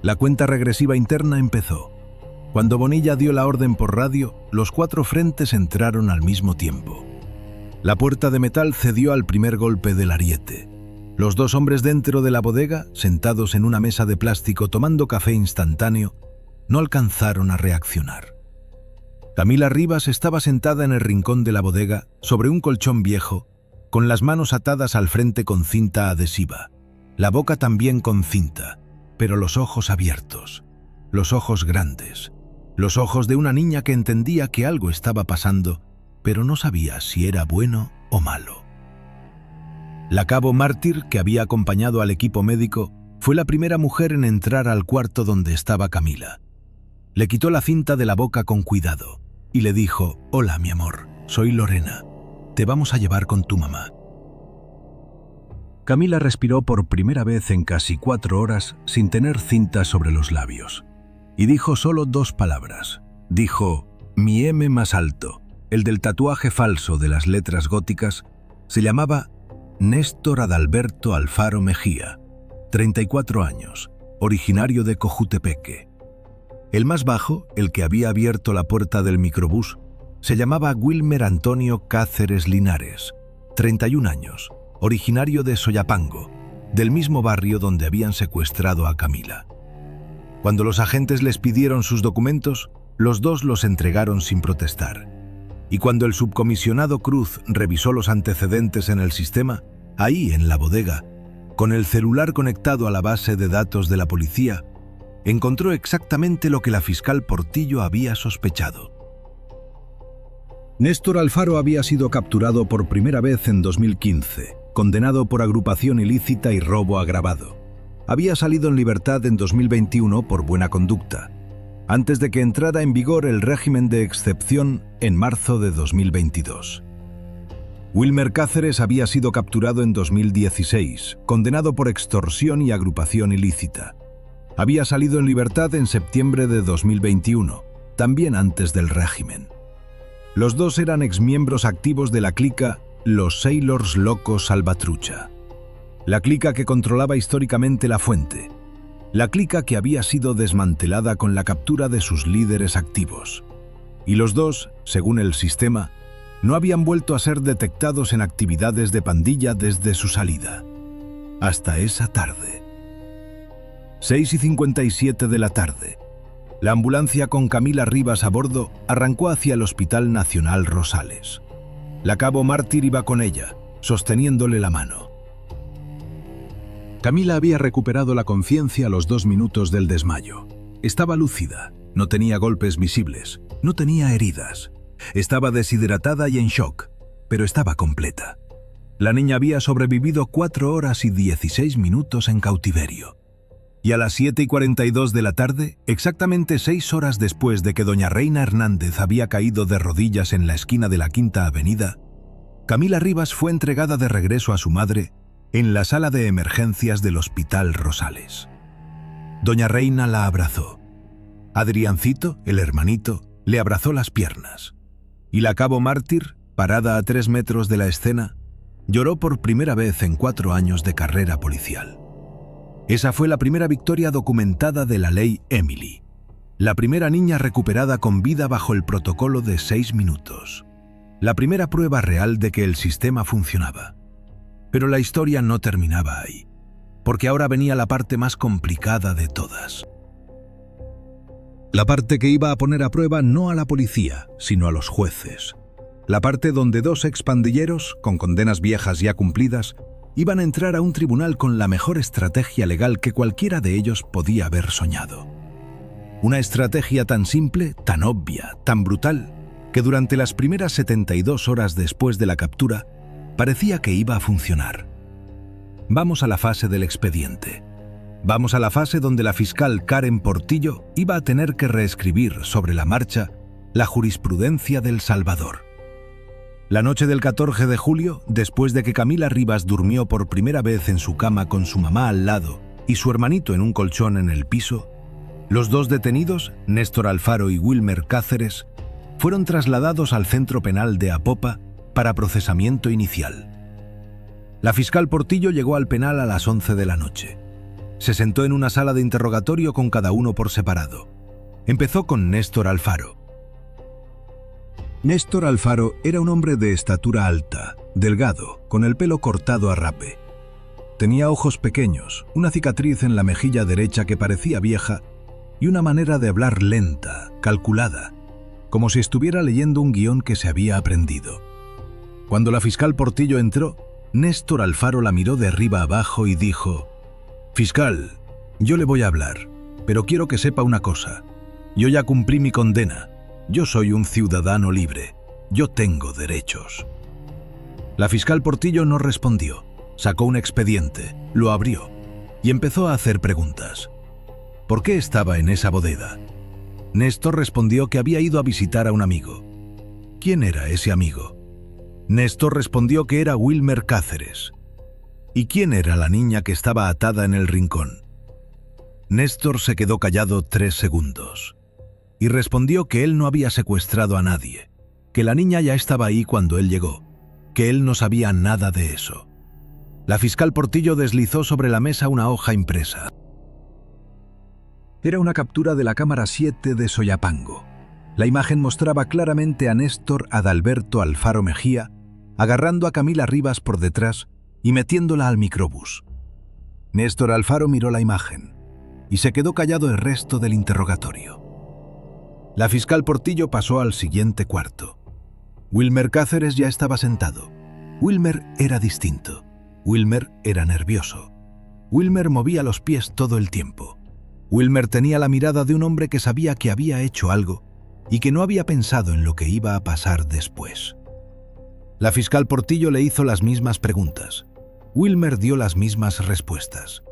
La cuenta regresiva interna empezó. Cuando Bonilla dio la orden por radio, los 4 frentes entraron al mismo tiempo. La puerta de metal cedió al primer golpe del ariete. Los 2 hombres dentro de la bodega, sentados en una mesa de plástico tomando café instantáneo, no alcanzaron a reaccionar. Camila Rivas estaba sentada en el rincón de la bodega, sobre un colchón viejo, con las manos atadas al frente con cinta adhesiva, la boca también con cinta, pero los ojos abiertos, los ojos grandes, los ojos de una niña que entendía que algo estaba pasando, pero no sabía si era bueno o malo. La cabo Mártir, que había acompañado al equipo médico, fue la primera mujer en entrar al cuarto donde estaba Camila. Le quitó la cinta de la boca con cuidado y le dijo: «Hola, mi amor, soy Lorena. Te vamos a llevar con tu mamá». Camila respiró por primera vez en casi 4 horas sin tener cinta sobre los labios. Y dijo solo 2 palabras. Dijo: «Mi M más alto». El del tatuaje falso de las letras góticas se llamaba Néstor Adalberto Alfaro Mejía, 34 años, originario de Cojutepeque. El más bajo, el que había abierto la puerta del microbús, se llamaba Wilmer Antonio Cáceres Linares, 31 años, originario de Soyapango, del mismo barrio donde habían secuestrado a Camila. Cuando los agentes les pidieron sus documentos, los 2 los entregaron sin protestar. Y cuando el subcomisionado Cruz revisó los antecedentes en el sistema, ahí en la bodega, con el celular conectado a la base de datos de la policía, encontró exactamente lo que la fiscal Portillo había sospechado. Néstor Alfaro había sido capturado por primera vez en 2015, condenado por agrupación ilícita y robo agravado. Había salido en libertad en 2021 por buena conducta, antes de que entrara en vigor el régimen de excepción en marzo de 2022. Wilmer Cáceres había sido capturado en 2016, condenado por extorsión y agrupación ilícita. Había salido en libertad en septiembre de 2021, también antes del régimen. Los 2 eran exmiembros activos de la clica Los Sailors Locos Salvatrucha, la clica que controlaba históricamente La Fuente, la clica que había sido desmantelada con la captura de sus líderes activos. Y los 2, según el sistema, no habían vuelto a ser detectados en actividades de pandilla desde su salida. Hasta esa tarde. 6:57 de la tarde. La ambulancia con Camila Rivas a bordo arrancó hacia el Hospital Nacional Rosales. La cabo Mártir iba con ella, sosteniéndole la mano. Camila había recuperado la conciencia a los 2 minutos del desmayo. Estaba lúcida, no tenía golpes visibles, no tenía heridas. Estaba deshidratada y en shock, pero estaba completa. La niña había sobrevivido 4 horas y 16 minutos en cautiverio. Y a las 7:42 de la tarde, exactamente 6 horas después de que doña Reina Hernández había caído de rodillas en la esquina de la Quinta Avenida, Camila Rivas fue entregada de regreso a su madre en la sala de emergencias del Hospital Rosales. Doña Reina la abrazó. Adriancito, el hermanito, le abrazó las piernas. Y la cabo Mártir, parada a 3 metros de la escena, lloró por primera vez en 4 años de carrera policial. Esa fue la primera victoria documentada de la ley Emily. La primera niña recuperada con vida bajo el protocolo de 6 minutos. La primera prueba real de que el sistema funcionaba. Pero la historia no terminaba ahí, porque ahora venía la parte más complicada de todas. La parte que iba a poner a prueba no a la policía, sino a los jueces. La parte donde 2 expandilleros, con condenas viejas ya cumplidas, Iban a entrar a un tribunal con la mejor estrategia legal que cualquiera de ellos podía haber soñado. Una estrategia tan simple, tan obvia, tan brutal, que durante las primeras 72 horas después de la captura, parecía que iba a funcionar. Vamos a la fase del expediente. Vamos a la fase donde la fiscal Karen Portillo iba a tener que reescribir sobre la marcha la jurisprudencia del Salvador. La noche del 14 de julio, después de que Camila Rivas durmió por primera vez en su cama con su mamá al lado y su hermanito en un colchón en el piso, los dos detenidos, Néstor Alfaro y Wilmer Cáceres, fueron trasladados al centro penal de Apopa para procesamiento inicial. La fiscal Portillo llegó al penal a las 11 de la noche. Se sentó en una sala de interrogatorio con cada uno por separado. Empezó con Néstor Alfaro. Néstor Alfaro era un hombre de estatura alta, delgado, con el pelo cortado a rape. Tenía ojos pequeños, una cicatriz en la mejilla derecha que parecía vieja y una manera de hablar lenta, calculada, como si estuviera leyendo un guión que se había aprendido. Cuando la fiscal Portillo entró, Néstor Alfaro la miró de arriba abajo y dijo: «Fiscal, yo le voy a hablar, pero quiero que sepa una cosa. Yo ya cumplí mi condena. Yo soy un ciudadano libre. Yo tengo derechos». La fiscal Portillo no respondió. Sacó un expediente, lo abrió y empezó a hacer preguntas. ¿Por qué estaba en esa bodega? Néstor respondió que había ido a visitar a un amigo. ¿Quién era ese amigo? Néstor respondió que era Wilmer Cáceres. ¿Y quién era la niña que estaba atada en el rincón? Néstor se quedó callado 3 segundos y respondió que él no había secuestrado a nadie, que la niña ya estaba ahí cuando él llegó, que él no sabía nada de eso. La fiscal Portillo deslizó sobre la mesa una hoja impresa. Era una captura de la cámara 7 de Soyapango. La imagen mostraba claramente a Néstor Adalberto Alfaro Mejía agarrando a Camila Rivas por detrás y metiéndola al microbús. Néstor Alfaro miró la imagen y se quedó callado el resto del interrogatorio. La fiscal Portillo pasó al siguiente cuarto. Wilmer Cáceres ya estaba sentado. Wilmer era distinto. Wilmer era nervioso. Wilmer movía los pies todo el tiempo. Wilmer tenía la mirada de un hombre que sabía que había hecho algo y que no había pensado en lo que iba a pasar después. La fiscal Portillo le hizo las mismas preguntas. Wilmer dio las mismas respuestas.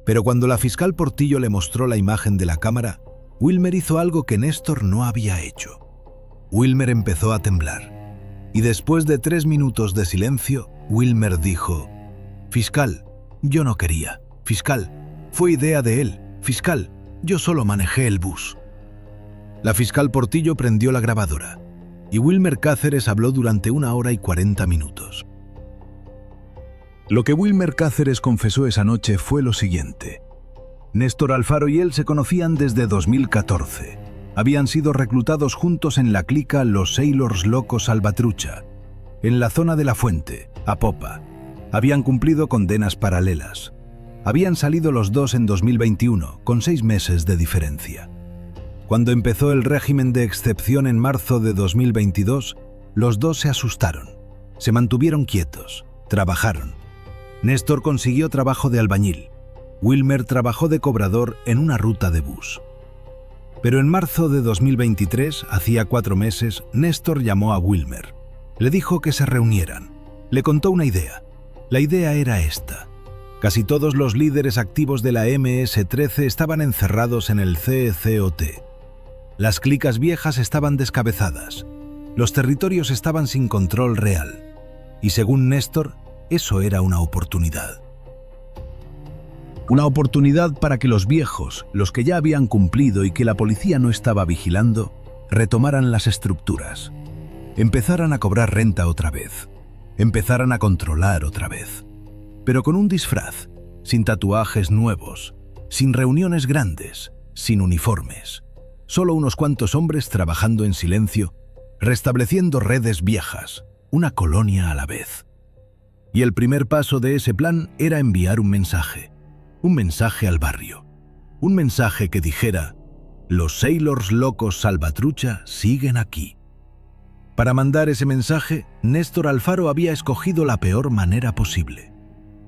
Pero cuando la fiscal Portillo le mostró la imagen de la cámara, Wilmer hizo algo que Néstor no había hecho. Wilmer empezó a temblar. Y después de 3 minutos de silencio, Wilmer dijo: «Fiscal, yo no quería. Fiscal, fue idea de él. Fiscal, yo solo manejé el bus». La fiscal Portillo prendió la grabadora y Wilmer Cáceres habló durante 1 hora y 40 minutos. Lo que Wilmer Cáceres confesó esa noche fue lo siguiente. Néstor Alfaro y él se conocían desde 2014. Habían sido reclutados juntos en la clica Los Sailors Locos Salvatrucha, en la zona de La Fuente, Apopa. Habían cumplido condenas paralelas. Habían salido los dos en 2021, con 6 meses de diferencia. Cuando empezó el régimen de excepción en marzo de 2022, los dos se asustaron. Se mantuvieron quietos, trabajaron. Néstor consiguió trabajo de albañil. Wilmer trabajó de cobrador en una ruta de bus. Pero en marzo de 2023, hacía 4 meses, Néstor llamó a Wilmer. Le dijo que se reunieran. Le contó una idea. La idea era esta. Casi todos los líderes activos de la MS-13 estaban encerrados en el CECOT. Las clicas viejas estaban descabezadas. Los territorios estaban sin control real. Y según Néstor, eso era una oportunidad. Una oportunidad para que los viejos, los que ya habían cumplido y que la policía no estaba vigilando, retomaran las estructuras. Empezaran a cobrar renta otra vez. Empezaran a controlar otra vez. Pero con un disfraz, sin tatuajes nuevos, sin reuniones grandes, sin uniformes. Solo unos cuantos hombres trabajando en silencio, restableciendo redes viejas, una colonia a la vez. Y el primer paso de ese plan era enviar un mensaje al barrio. Un mensaje que dijera: «Los Sailors Locos Salvatrucha siguen aquí». Para mandar ese mensaje, Néstor Alfaro había escogido la peor manera posible.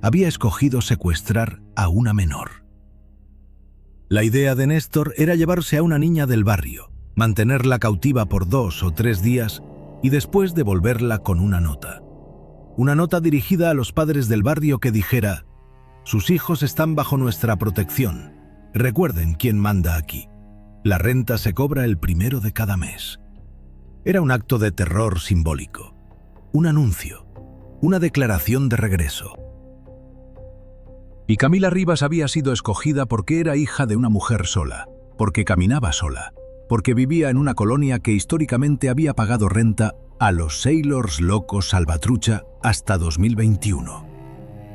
había escogido secuestrar a una menor. La idea de Néstor era llevarse a una niña del barrio, mantenerla cautiva por 2 o 3 días y después devolverla con una nota. Una nota dirigida a los padres del barrio que dijera: «Sus hijos están bajo nuestra protección. Recuerden quién manda aquí. La renta se cobra el 1 de cada mes». Era un acto de terror simbólico, un anuncio, una declaración de regreso. Y Camila Rivas había sido escogida porque era hija de una mujer sola, porque caminaba sola, porque vivía en una colonia que históricamente había pagado renta a los Sailors locos Salvatrucha hasta 2021.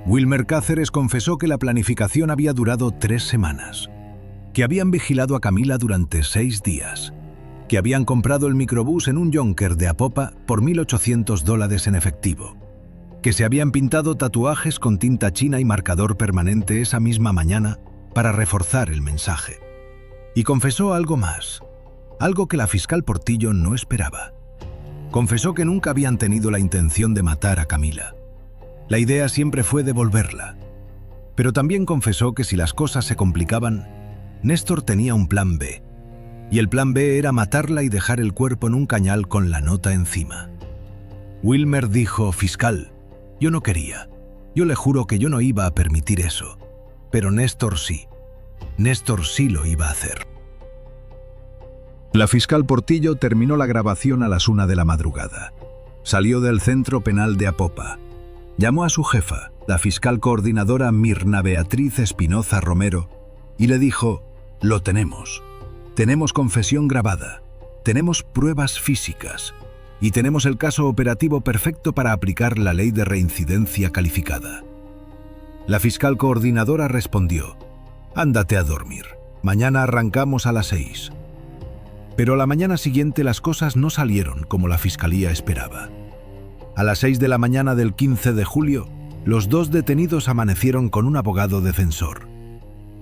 Wilmer Cáceres confesó que la planificación había durado 3 semanas, que habían vigilado a Camila durante 6 días, que habían comprado el microbús en un Yonker de Apopa por $1.800 en efectivo, que se habían pintado tatuajes con tinta china y marcador permanente esa misma mañana para reforzar el mensaje. Y confesó algo más, algo que la fiscal Portillo no esperaba. Confesó que nunca habían tenido la intención de matar a Camila. La idea siempre fue devolverla. Pero también confesó que si las cosas se complicaban, Néstor tenía un plan B. Y el plan B era matarla y dejar el cuerpo en un cañal con la nota encima. Wilmer dijo: «Fiscal, yo no quería. Yo le juro que yo no iba a permitir eso. Pero Néstor sí. Néstor sí lo iba a hacer». La fiscal Portillo terminó la grabación a las 1 de la madrugada. Salió del centro penal de Apopa. Llamó a su jefa, la fiscal coordinadora Mirna Beatriz Espinoza Romero, y le dijo: «Lo tenemos. Tenemos confesión grabada, tenemos pruebas físicas y tenemos el caso operativo perfecto para aplicar la ley de reincidencia calificada». La fiscal coordinadora respondió: «Ándate a dormir. Mañana arrancamos a las 6». Pero a la mañana siguiente las cosas no salieron como la fiscalía esperaba. A las 6 de la mañana del 15 de julio, los 2 detenidos amanecieron con un abogado defensor.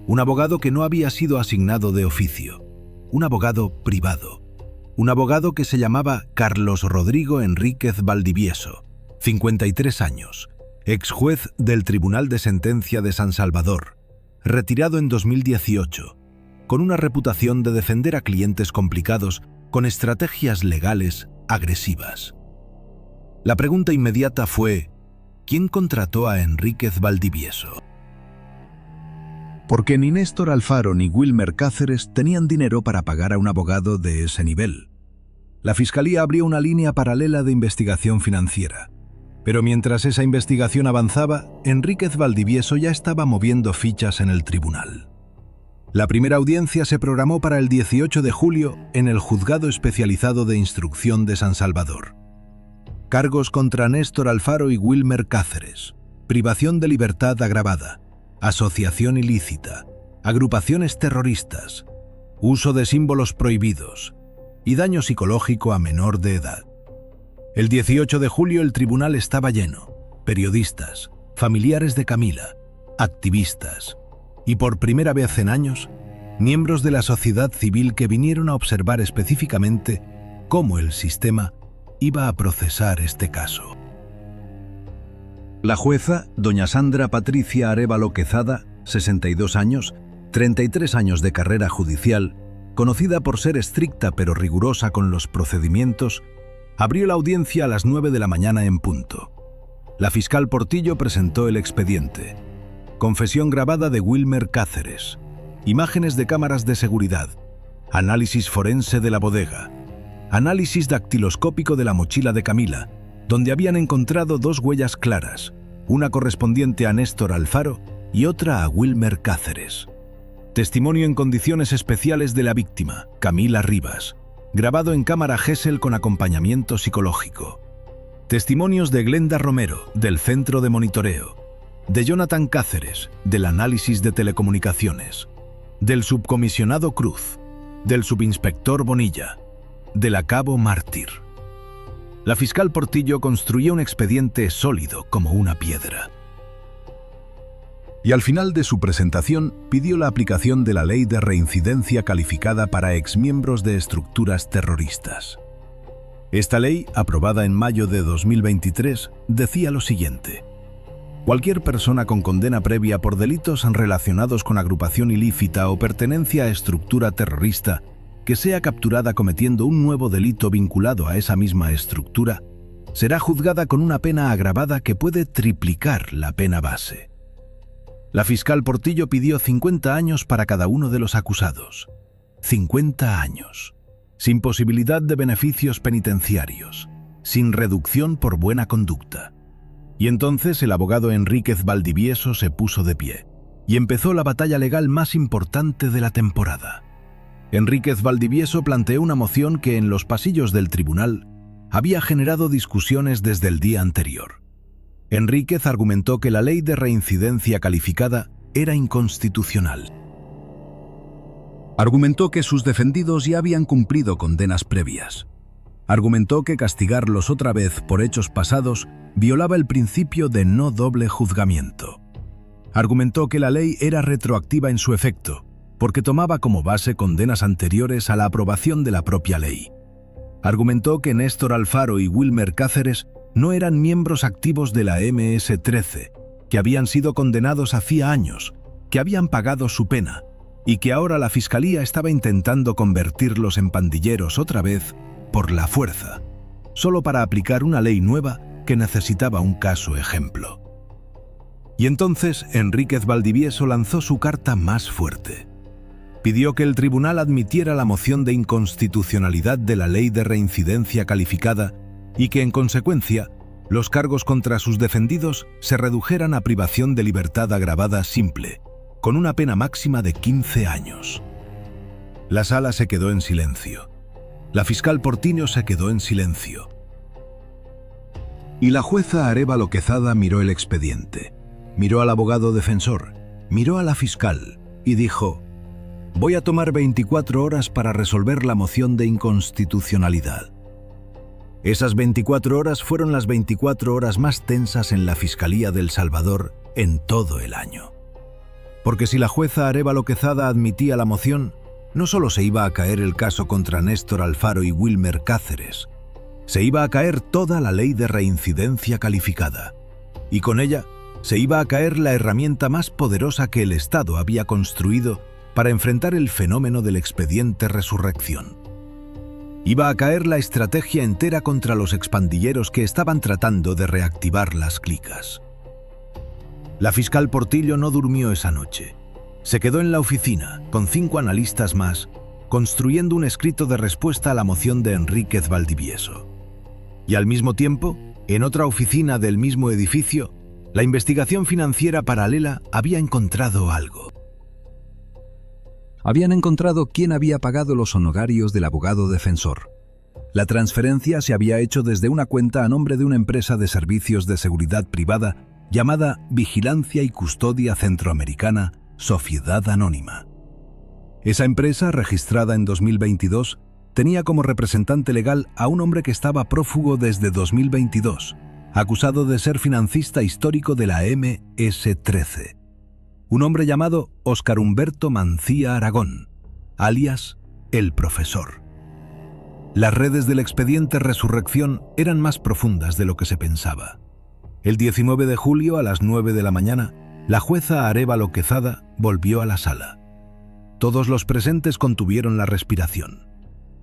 Un abogado que no había sido asignado de oficio. Un abogado privado. Un abogado que se llamaba Carlos Rodrigo Enríquez Valdivieso, 53 años, ex juez del Tribunal de Sentencia de San Salvador, retirado en 2018, con una reputación de defender a clientes complicados con estrategias legales agresivas. La pregunta inmediata fue: ¿quién contrató a Enríquez Valdivieso? Porque ni Néstor Alfaro ni Wilmer Cáceres tenían dinero para pagar a un abogado de ese nivel. La fiscalía abrió una línea paralela de investigación financiera. Pero mientras esa investigación avanzaba, Enríquez Valdivieso ya estaba moviendo fichas en el tribunal. La primera audiencia se programó para el 18 de julio en el Juzgado Especializado de Instrucción de San Salvador. Cargos contra Néstor Alfaro y Wilmer Cáceres: privación de libertad agravada, asociación ilícita, agrupaciones terroristas, uso de símbolos prohibidos y daño psicológico a menor de edad. El 18 de julio el tribunal estaba lleno: periodistas, familiares de Camila, activistas y, por primera vez en años, miembros de la sociedad civil que vinieron a observar específicamente cómo el sistema iba a procesar este caso. La jueza, doña Sandra Patricia Arévalo Quezada, 62 años, 33 años de carrera judicial, conocida por ser estricta pero rigurosa con los procedimientos, abrió la audiencia a las 9 de la mañana en punto. La fiscal Portillo presentó el expediente. Confesión grabada de Wilmer Cáceres, imágenes de cámaras de seguridad, análisis forense de la bodega, análisis dactiloscópico de la mochila de Camila, donde habían encontrado 2 huellas claras, una correspondiente a Néstor Alfaro y otra a Wilmer Cáceres. Testimonio en condiciones especiales de la víctima, Camila Rivas, grabado en cámara Gesell con acompañamiento psicológico. Testimonios de Glenda Romero, del Centro de Monitoreo, de Jonathan Cáceres, del Análisis de Telecomunicaciones, del subcomisionado Cruz, del subinspector Bonilla, del acabo Mártir. La fiscal Portillo construyó un expediente sólido como una piedra. Y al final de su presentación pidió la aplicación de la ley de reincidencia calificada para exmiembros de estructuras terroristas. Esta ley, aprobada en mayo de 2023, decía lo siguiente: Cualquier persona con condena previa por delitos relacionados con agrupación ilícita o pertenencia a estructura terrorista que sea capturada cometiendo un nuevo delito vinculado a esa misma estructura, será juzgada con una pena agravada que puede triplicar la pena base. La fiscal Portillo pidió 50 años para cada uno de los acusados. 50 años, sin posibilidad de beneficios penitenciarios, sin reducción por buena conducta. Y entonces el abogado Enríquez Valdivieso se puso de pie y empezó la batalla legal más importante de la temporada. Enríquez Valdivieso planteó una moción que en los pasillos del tribunal había generado discusiones desde el día anterior. Enríquez argumentó que la ley de reincidencia calificada era inconstitucional. Argumentó que sus defendidos ya habían cumplido condenas previas. Argumentó que castigarlos otra vez por hechos pasados violaba el principio de no doble juzgamiento. Argumentó que la ley era retroactiva en su efecto, porque tomaba como base condenas anteriores a la aprobación de la propia ley. Argumentó que Néstor Alfaro y Wilmer Cáceres no eran miembros activos de la MS-13, que habían sido condenados hacía años, que habían pagado su pena, y que ahora la Fiscalía estaba intentando convertirlos en pandilleros otra vez por la fuerza, solo para aplicar una ley nueva que necesitaba un caso ejemplo. Y entonces Enríquez Valdivieso lanzó su carta más fuerte. Pidió que el tribunal admitiera la moción de inconstitucionalidad de la ley de reincidencia calificada y que, en consecuencia, los cargos contra sus defendidos se redujeran a privación de libertad agravada simple, con una pena máxima de 15 años. La sala se quedó en silencio. La fiscal Portillo se quedó en silencio. Y la jueza Arévalo Quezada miró el expediente, miró al abogado defensor, miró a la fiscal y dijo: «Voy a tomar 24 horas para resolver la moción de inconstitucionalidad». Esas 24 horas fueron las 24 horas más tensas en la Fiscalía de El Salvador en todo el año. Porque si la jueza Arévalo Quezada admitía la moción, no solo se iba a caer el caso contra Néstor Alfaro y Wilmer Cáceres, se iba a caer toda la ley de reincidencia calificada, y con ella se iba a caer la herramienta más poderosa que el Estado había construido para enfrentar el fenómeno del expediente Resurrección. Iba a caer la estrategia entera contra los expandilleros que estaban tratando de reactivar las clicas. La fiscal Portillo no durmió esa noche. Se quedó en la oficina, con 5 analistas más, construyendo un escrito de respuesta a la moción de Enríquez Valdivieso. Y al mismo tiempo, en otra oficina del mismo edificio, la investigación financiera paralela había encontrado algo. Habían encontrado quién había pagado los honorarios del abogado defensor. La transferencia se había hecho desde una cuenta a nombre de una empresa de servicios de seguridad privada llamada Vigilancia y Custodia Centroamericana, Sociedad Anónima. Esa empresa, registrada en 2022, tenía como representante legal a un hombre que estaba prófugo desde 2022, acusado de ser financista histórico de la MS-13. Un hombre llamado Óscar Humberto Mancía Aragón, alias El Profesor. Las redes del expediente Resurrección eran más profundas de lo que se pensaba. El 19 de julio a las 9 de la mañana, la jueza Arévalo Quezada volvió a la sala. Todos los presentes contuvieron la respiración.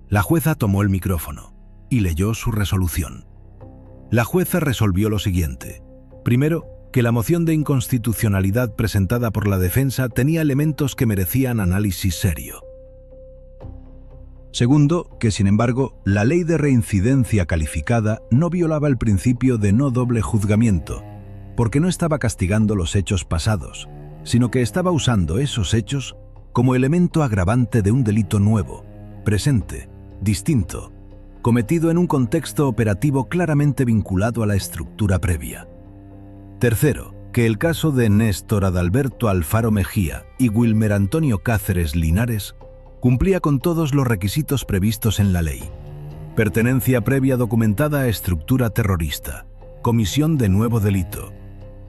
La jueza tomó el micrófono y leyó su resolución. La jueza resolvió lo siguiente. Primero, que la moción de inconstitucionalidad presentada por la defensa tenía elementos que merecían análisis serio. Segundo, que sin embargo, la ley de reincidencia calificada no violaba el principio de no doble juzgamiento, porque no estaba castigando los hechos pasados, sino que estaba usando esos hechos como elemento agravante de un delito nuevo, presente, distinto, cometido en un contexto operativo claramente vinculado a la estructura previa. Tercero, que el caso de Néstor Adalberto Alfaro Mejía y Wilmer Antonio Cáceres Linares cumplía con todos los requisitos previstos en la ley: pertenencia previa documentada a estructura terrorista, comisión de nuevo delito,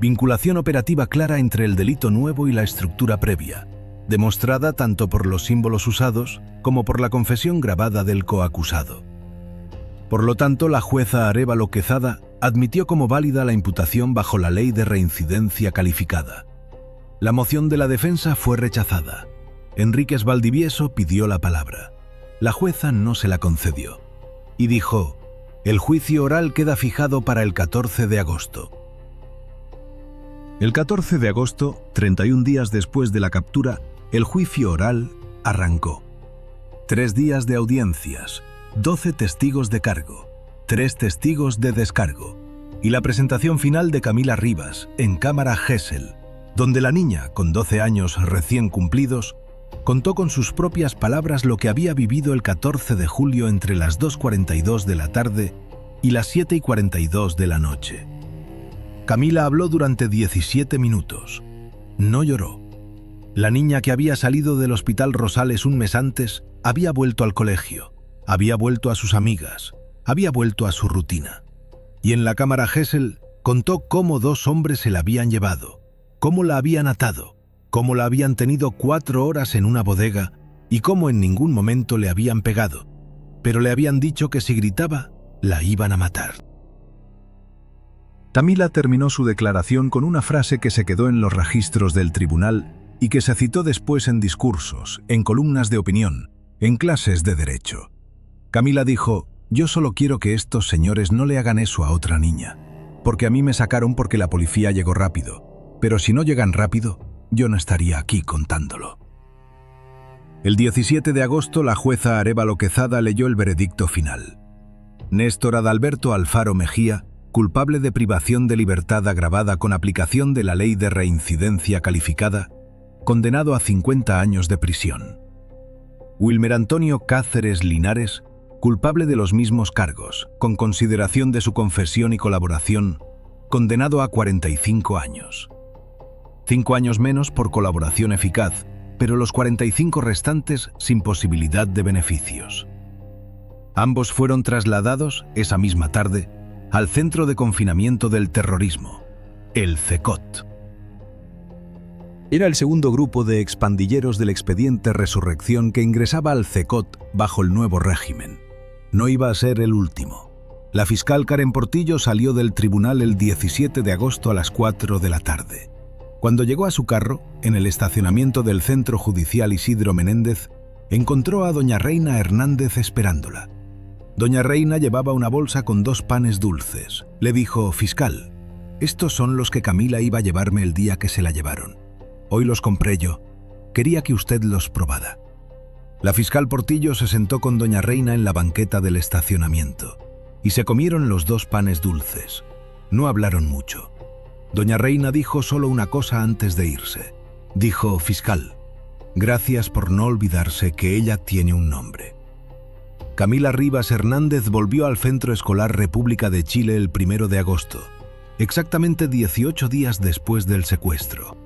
vinculación operativa clara entre el delito nuevo y la estructura previa, demostrada tanto por los símbolos usados como por la confesión grabada del coacusado. Por lo tanto, la jueza Arévalo Quezada admitió como válida la imputación bajo la ley de reincidencia calificada. La moción de la defensa fue rechazada. Enríquez Valdivieso pidió la palabra. La jueza no se la concedió y dijo: el juicio oral queda fijado para el 14 de agosto. El 14 de agosto, 31 días después de la captura, el juicio oral arrancó. 3 días de audiencias, 12 testigos de cargo, 3 testigos de descargo y la presentación final de Camila Rivas en Cámara Gesell, donde la niña, con 12 años recién cumplidos, contó con sus propias palabras lo que había vivido el 14 de julio entre las 2:42 de la tarde y las 7:42 de la noche. Camila habló durante 17 minutos. No lloró. La niña, que había salido del Hospital Rosales un mes antes, había vuelto al colegio, había vuelto a sus amigas, había vuelto a su rutina. Y en la Cámara Gesell contó cómo 2 hombres se la habían llevado, cómo la habían atado, cómo la habían tenido 4 horas en una bodega y cómo en ningún momento le habían pegado, pero le habían dicho que si gritaba, la iban a matar. Camila terminó su declaración con una frase que se quedó en los registros del tribunal y que se citó después en discursos, en columnas de opinión, en clases de derecho. Camila dijo: yo solo quiero que estos señores no le hagan eso a otra niña, porque a mí me sacaron porque la policía llegó rápido, pero si no llegan rápido, yo no estaría aquí contándolo. El 17 de agosto, la jueza Arévalo Quezada leyó el veredicto final. Néstor Adalberto Alfaro Mejía, culpable de privación de libertad agravada con aplicación de la ley de reincidencia calificada, condenado a 50 años de prisión. Wilmer Antonio Cáceres Linares, culpable de los mismos cargos, con consideración de su confesión y colaboración, condenado a 45 años. 5 años menos por colaboración eficaz, pero los 45 restantes sin posibilidad de beneficios. Ambos fueron trasladados, esa misma tarde, al Centro de Confinamiento del Terrorismo, el CECOT. Era el segundo grupo de expandilleros del expediente Resurrección que ingresaba al CECOT bajo el nuevo régimen. No iba a ser el último. La fiscal Karen Portillo salió del tribunal el 17 de agosto a las 4 de la tarde. Cuando llegó a su carro, en el estacionamiento del Centro Judicial Isidro Menéndez, encontró a doña Reina Hernández esperándola. Doña Reina llevaba una bolsa con 2 panes dulces. Le dijo: fiscal, estos son los que Camila iba a llevarme el día que se la llevaron. Hoy los compré yo. Quería que usted los probara. La fiscal Portillo se sentó con doña Reina en la banqueta del estacionamiento y se comieron los 2 panes dulces. No hablaron mucho. Doña Reina dijo solo una cosa antes de irse. Dijo: fiscal, gracias por no olvidarse que ella tiene un nombre. Camila Rivas Hernández volvió al Centro Escolar República de Chile el 1 de agosto, exactamente 18 días después del secuestro.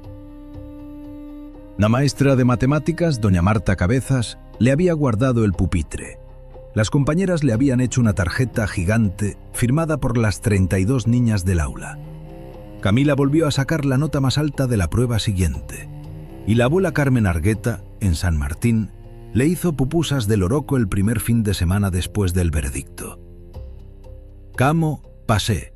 La maestra de matemáticas, doña Marta Cabezas, le había guardado el pupitre. Las compañeras le habían hecho una tarjeta gigante firmada por las 32 niñas del aula. Camila volvió a sacar la nota más alta de la prueba siguiente, y la abuela Carmen Argueta, en San Martín, le hizo pupusas de loroco el primer fin de semana después del veredicto. Camo, pasé.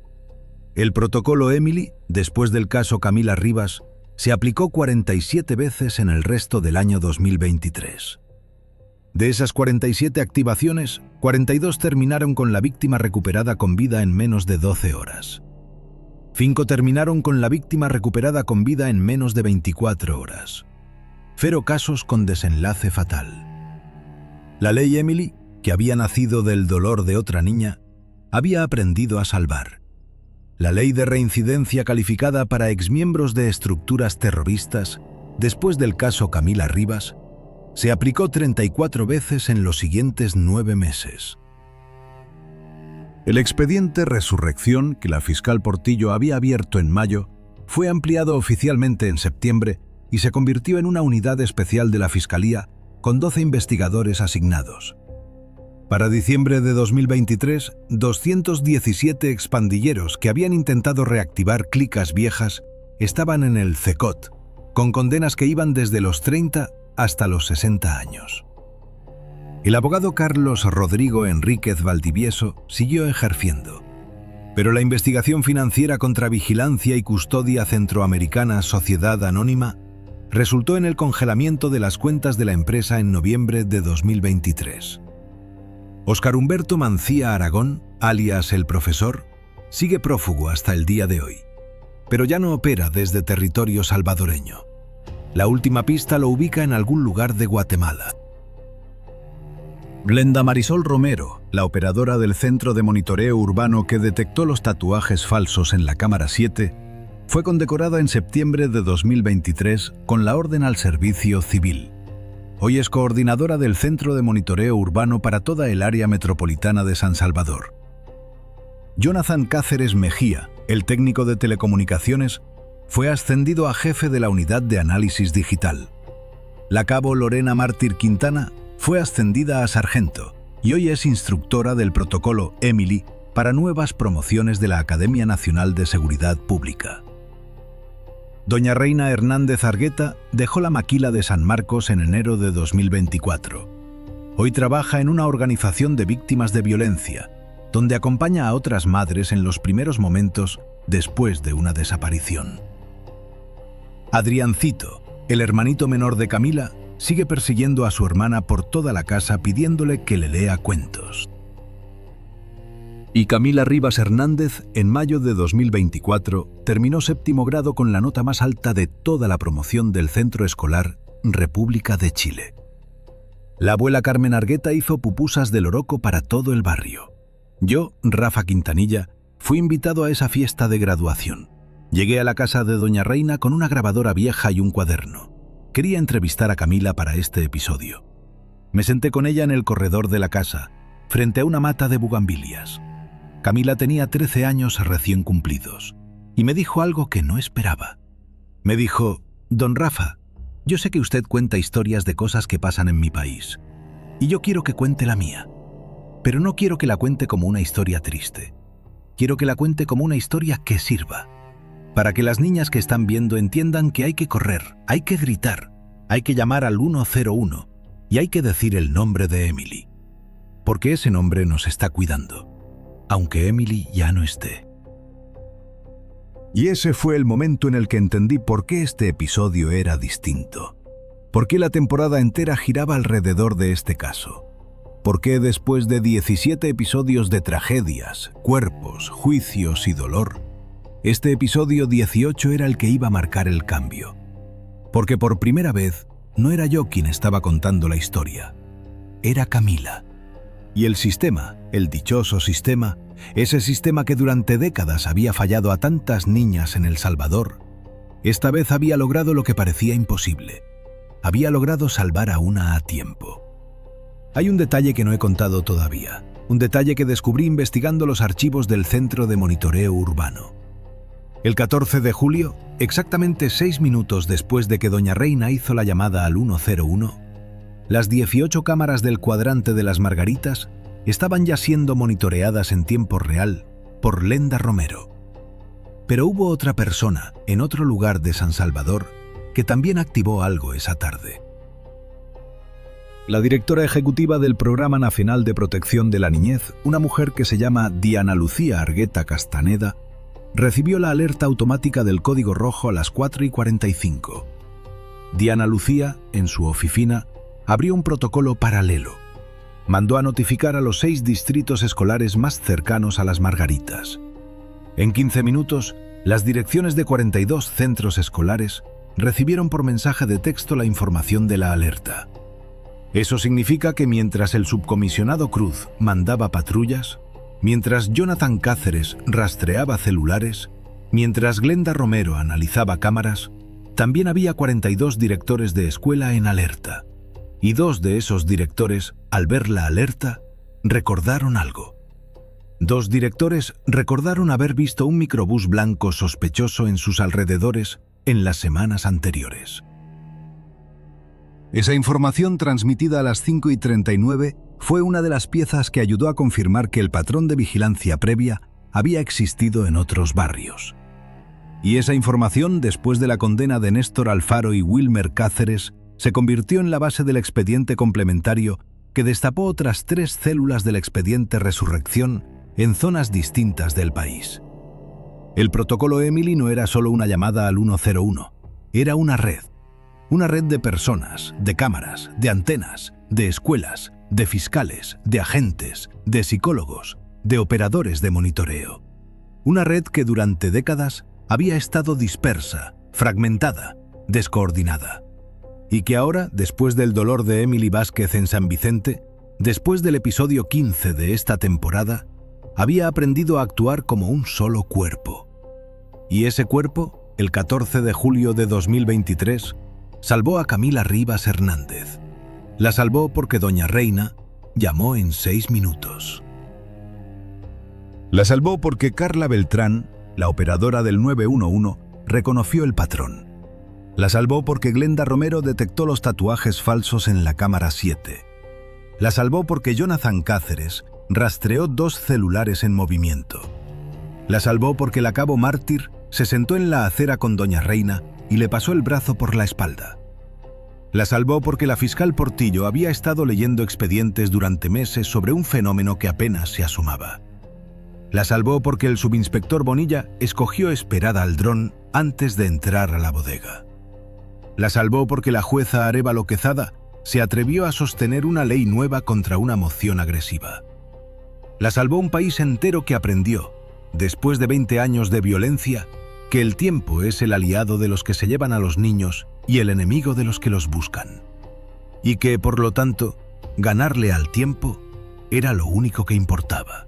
El protocolo Emily, después del caso Camila Rivas, se aplicó 47 veces en el resto del año 2023. De esas 47 activaciones, 42 terminaron con la víctima recuperada con vida en menos de 12 horas. 5 terminaron con la víctima recuperada con vida en menos de 24 horas. 0 casos con desenlace fatal. La ley Emily, que había nacido del dolor de otra niña, había aprendido a salvar. La ley de reincidencia calificada para exmiembros de estructuras terroristas, después del caso Camila Rivas, se aplicó 34 veces en los siguientes 9 meses. El expediente Resurrección, que la fiscal Portillo había abierto en mayo, fue ampliado oficialmente en septiembre y se convirtió en una unidad especial de la Fiscalía con 12 investigadores asignados. Para diciembre de 2023, 217 expandilleros que habían intentado reactivar clicas viejas estaban en el CECOT, con condenas que iban desde los 30 hasta los 60 años. El abogado Carlos Rodrigo Enríquez Valdivieso siguió ejerciendo. Pero la investigación financiera contra Vigilancia y Custodia Centroamericana Sociedad Anónima resultó en el congelamiento de las cuentas de la empresa en noviembre de 2023. Óscar Humberto Mancía Aragón, alias El Profesor, sigue prófugo hasta el día de hoy, pero ya no opera desde territorio salvadoreño. La última pista lo ubica en algún lugar de Guatemala. Glenda Marisol Romero, la operadora del Centro de Monitoreo Urbano que detectó los tatuajes falsos en la Cámara 7, fue condecorada en septiembre de 2023 con la Orden al Servicio Civil. Hoy es coordinadora del Centro de Monitoreo Urbano para toda el área metropolitana de San Salvador. Jonathan Cáceres Mejía, el técnico de telecomunicaciones, fue ascendido a jefe de la Unidad de Análisis Digital. La cabo Lorena Mártir Quintana fue ascendida a sargento y hoy es instructora del protocolo Emily para nuevas promociones de la Academia Nacional de Seguridad Pública. Doña Reina Hernández Argueta dejó la maquila de San Marcos en enero de 2024. Hoy trabaja en una organización de víctimas de violencia, donde acompaña a otras madres en los primeros momentos después de una desaparición. Adriancito, el hermanito menor de Camila, sigue persiguiendo a su hermana por toda la casa pidiéndole que le lea cuentos. Y Camila Rivas Hernández, en mayo de 2024, terminó 7º grado con la nota más alta de toda la promoción del centro escolar República de Chile. La abuela Carmen Argueta hizo pupusas de loroco para todo el barrio. Yo, Rafa Quintanilla, fui invitado a esa fiesta de graduación. Llegué a la casa de Doña Reina con una grabadora vieja y un cuaderno. Quería entrevistar a Camila para este episodio. Me senté con ella en el corredor de la casa, frente a una mata de bugambilias. Camila tenía 13 años recién cumplidos, y me dijo algo que no esperaba. Me dijo: «Don Rafa, yo sé que usted cuenta historias de cosas que pasan en mi país, y yo quiero que cuente la mía. Pero no quiero que la cuente como una historia triste. Quiero que la cuente como una historia que sirva, para que las niñas que están viendo entiendan que hay que correr, hay que gritar, hay que llamar al 101 y hay que decir el nombre de Emily. Porque ese nombre nos está cuidando, aunque Emily ya no esté». Y ese fue el momento en el que entendí por qué este episodio era distinto. Por qué la temporada entera giraba alrededor de este caso. ¿Por qué después de 17 episodios de tragedias, cuerpos, juicios y dolor, este episodio 18 era el que iba a marcar el cambio? Porque por primera vez no era yo quien estaba contando la historia, era Camila. Y el sistema, el dichoso sistema, ese sistema que durante décadas había fallado a tantas niñas en El Salvador, esta vez había logrado lo que parecía imposible. Había logrado salvar a una a tiempo. Hay un detalle que no he contado todavía, un detalle que descubrí investigando los archivos del Centro de Monitoreo Urbano. El 14 de julio, exactamente 6 minutos después de que Doña Reina hizo la llamada al 101, las 18 cámaras del cuadrante de las Margaritas estaban ya siendo monitoreadas en tiempo real por Glenda Romero. Pero hubo otra persona, en otro lugar de San Salvador, que también activó algo esa tarde. La directora ejecutiva del Programa Nacional de Protección de la Niñez, una mujer que se llama Diana Lucía Argueta Castaneda, recibió la alerta automática del código rojo a las 4:45. Diana Lucía, en su oficina, abrió un protocolo paralelo. Mandó a notificar a los 6 distritos escolares más cercanos a las Margaritas. En 15 minutos, las direcciones de 42 centros escolares recibieron por mensaje de texto la información de la alerta. Eso significa que mientras el subcomisionado Cruz mandaba patrullas, mientras Jonathan Cáceres rastreaba celulares, mientras Glenda Romero analizaba cámaras, también había 42 directores de escuela en alerta. Y 2 de esos directores, al ver la alerta, recordaron algo. 2 directores recordaron haber visto un microbús blanco sospechoso en sus alrededores en las semanas anteriores. Esa información transmitida a las 5:39 fue una de las piezas que ayudó a confirmar que el patrón de vigilancia previa había existido en otros barrios. Y esa información, después de la condena de Néstor Alfaro y Wilmer Cáceres, se convirtió en la base del expediente complementario que destapó otras 3 células del expediente Resurrección en zonas distintas del país. El protocolo Emily no era solo una llamada al 101, era una red de personas, de cámaras, de antenas, de escuelas, de fiscales, de agentes, de psicólogos, de operadores de monitoreo. Una red que durante décadas había estado dispersa, fragmentada, descoordinada. Y que ahora, después del dolor de Emily Vázquez en San Vicente, después del episodio 15 de esta temporada, había aprendido a actuar como un solo cuerpo. Y ese cuerpo, el 14 de julio de 2023, salvó a Camila Rivas Hernández. La salvó porque doña Reina llamó en 6 minutos. La salvó porque Carla Beltrán, la operadora del 911, reconoció el patrón. La salvó porque Glenda Romero detectó los tatuajes falsos en la cámara 7. La salvó porque Jonathan Cáceres rastreó 2 celulares en movimiento. La salvó porque la cabo Mártir se sentó en la acera con doña Reina y le pasó el brazo por la espalda. La salvó porque la fiscal Portillo había estado leyendo expedientes durante meses sobre un fenómeno que apenas se asomaba. La salvó porque el subinspector Bonilla escogió esperar al dron antes de entrar a la bodega. La salvó porque la jueza Arévalo Quezada se atrevió a sostener una ley nueva contra una moción agresiva. La salvó un país entero que aprendió, después de 20 años de violencia, que el tiempo es el aliado de los que se llevan a los niños y el enemigo de los que los buscan. Y que, por lo tanto, ganarle al tiempo era lo único que importaba.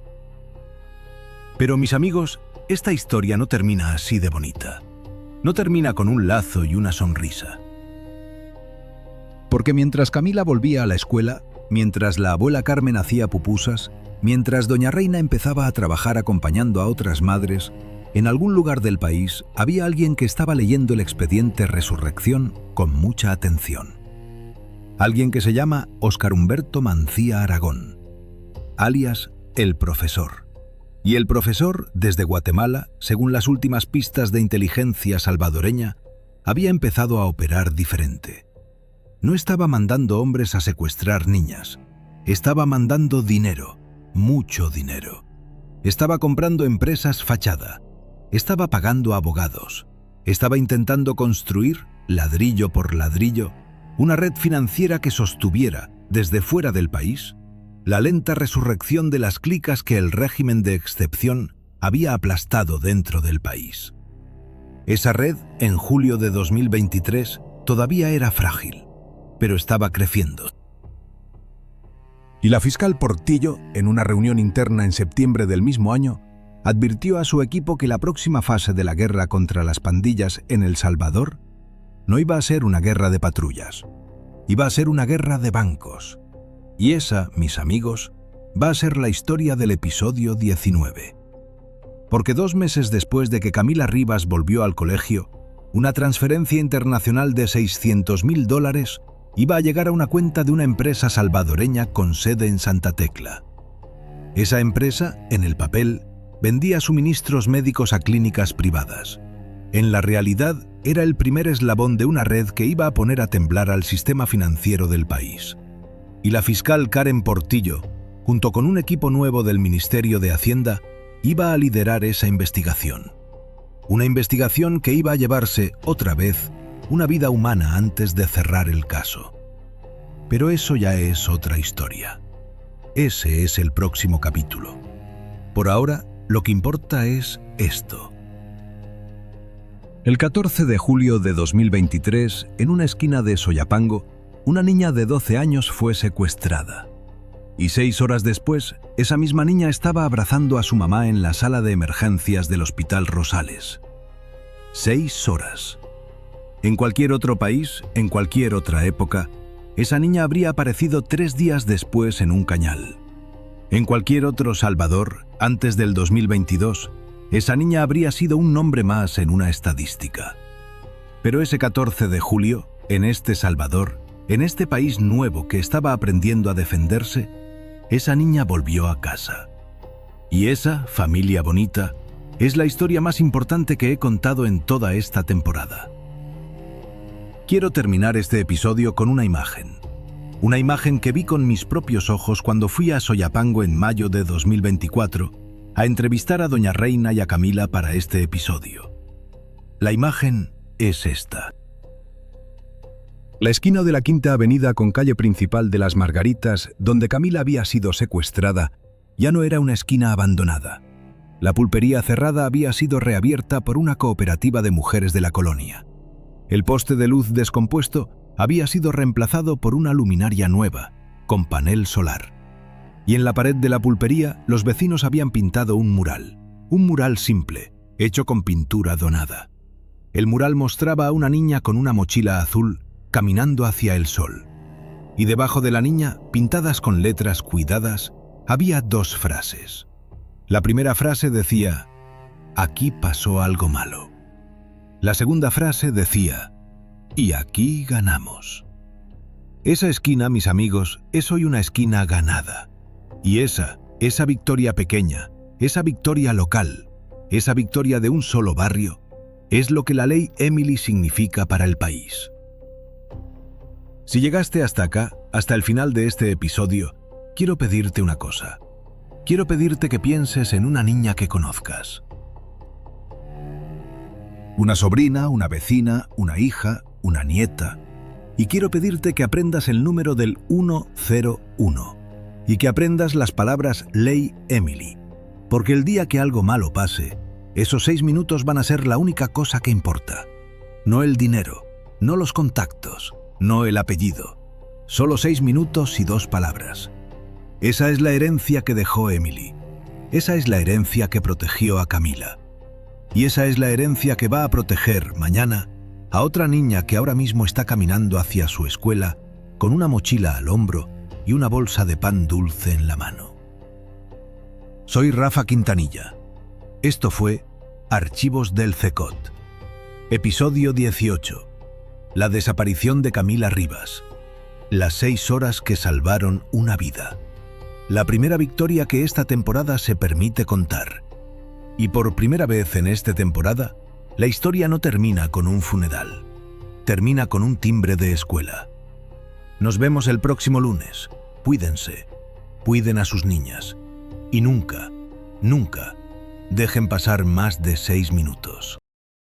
Pero, mis amigos, esta historia no termina así de bonita. No termina con un lazo y una sonrisa. Porque mientras Camila volvía a la escuela, mientras la abuela Carmen hacía pupusas, mientras doña Reina empezaba a trabajar acompañando a otras madres, en algún lugar del país había alguien que estaba leyendo el expediente Resurrección con mucha atención. Alguien que se llama Óscar Humberto Mancía Aragón, alias El Profesor. Y el profesor, desde Guatemala, según las últimas pistas de inteligencia salvadoreña, había empezado a operar diferente. No estaba mandando hombres a secuestrar niñas, estaba mandando dinero, mucho dinero. Estaba comprando empresas fachada, estaba pagando abogados, estaba intentando construir, ladrillo por ladrillo, una red financiera que sostuviera, desde fuera del país, la lenta resurrección de las clicas que el régimen de excepción había aplastado dentro del país. Esa red, en julio de 2023, todavía era frágil, pero estaba creciendo. Y la fiscal Portillo, en una reunión interna en septiembre del mismo año, advirtió a su equipo que la próxima fase de la guerra contra las pandillas en El Salvador no iba a ser una guerra de patrullas, iba a ser una guerra de bancos. Y esa, mis amigos, va a ser la historia del episodio 19. Porque 2 meses después de que Camila Rivas volvió al colegio, una transferencia internacional de $600.000 iba a llegar a una cuenta de una empresa salvadoreña con sede en Santa Tecla. Esa empresa, en el papel, vendía suministros médicos a clínicas privadas. En la realidad, era el primer eslabón de una red que iba a poner a temblar al sistema financiero del país. Y la fiscal Karen Portillo, junto con un equipo nuevo del Ministerio de Hacienda, iba a liderar esa investigación. Una investigación que iba a llevarse, otra vez, una vida humana antes de cerrar el caso. Pero eso ya es otra historia. Ese es el próximo capítulo. Por ahora, lo que importa es esto. El 14 de julio de 2023, en una esquina de Soyapango, una niña de 12 años fue secuestrada. Y 6 horas después, esa misma niña estaba abrazando a su mamá en la sala de emergencias del Hospital Rosales. 6 horas. En cualquier otro país, en cualquier otra época, esa niña habría aparecido 3 días después en un cañal. En cualquier otro Salvador, antes del 2022, esa niña habría sido un nombre más en una estadística. Pero ese 14 de julio, en este Salvador, en este país nuevo que estaba aprendiendo a defenderse, esa niña volvió a casa. Y esa, familia bonita, es la historia más importante que he contado en toda esta temporada. Quiero terminar este episodio con una imagen. Una imagen que vi con mis propios ojos cuando fui a Soyapango en mayo de 2024 a entrevistar a doña Reina y a Camila para este episodio. La imagen es esta. La esquina de la Quinta Avenida con calle principal de Las Margaritas, donde Camila había sido secuestrada, ya no era una esquina abandonada. La pulpería cerrada había sido reabierta por una cooperativa de mujeres de la colonia. El poste de luz descompuesto había sido reemplazado por una luminaria nueva, con panel solar. Y en la pared de la pulpería, los vecinos habían pintado un mural simple, hecho con pintura donada. El mural mostraba a una niña con una mochila azul caminando hacia el sol. Y debajo de la niña, pintadas con letras cuidadas, había 2 frases. La primera frase decía: «Aquí pasó algo malo». La segunda frase decía: «Y aquí ganamos». Esa esquina, mis amigos, es hoy una esquina ganada. Y esa victoria pequeña, esa victoria local, esa victoria de un solo barrio, es lo que la ley Emily significa para el país. Si llegaste hasta acá, hasta el final de este episodio, quiero pedirte una cosa. Quiero pedirte que pienses en una niña que conozcas. Una sobrina, una vecina, una hija, una nieta. Y quiero pedirte que aprendas el número del 101 y que aprendas las palabras Ley Emily. Porque el día que algo malo pase, esos 6 minutos van a ser la única cosa que importa. No el dinero, no los contactos, no el apellido. Solo 6 minutos y 2 palabras. Esa es la herencia que dejó Emily. Esa es la herencia que protegió a Camila. Y esa es la herencia que va a proteger mañana a otra niña que ahora mismo está caminando hacia su escuela con una mochila al hombro y una bolsa de pan dulce en la mano. Soy Rafa Quintanilla. Esto fue Archivos del CECOT. Episodio 18. La desaparición de Camila Rivas. Las 6 horas que salvaron una vida. La primera victoria que esta temporada se permite contar. Y por primera vez en esta temporada, la historia no termina con un funeral. Termina con un timbre de escuela. Nos vemos el próximo lunes. Cuídense. Cuiden a sus niñas. Y nunca, nunca dejen pasar más de 6 minutos.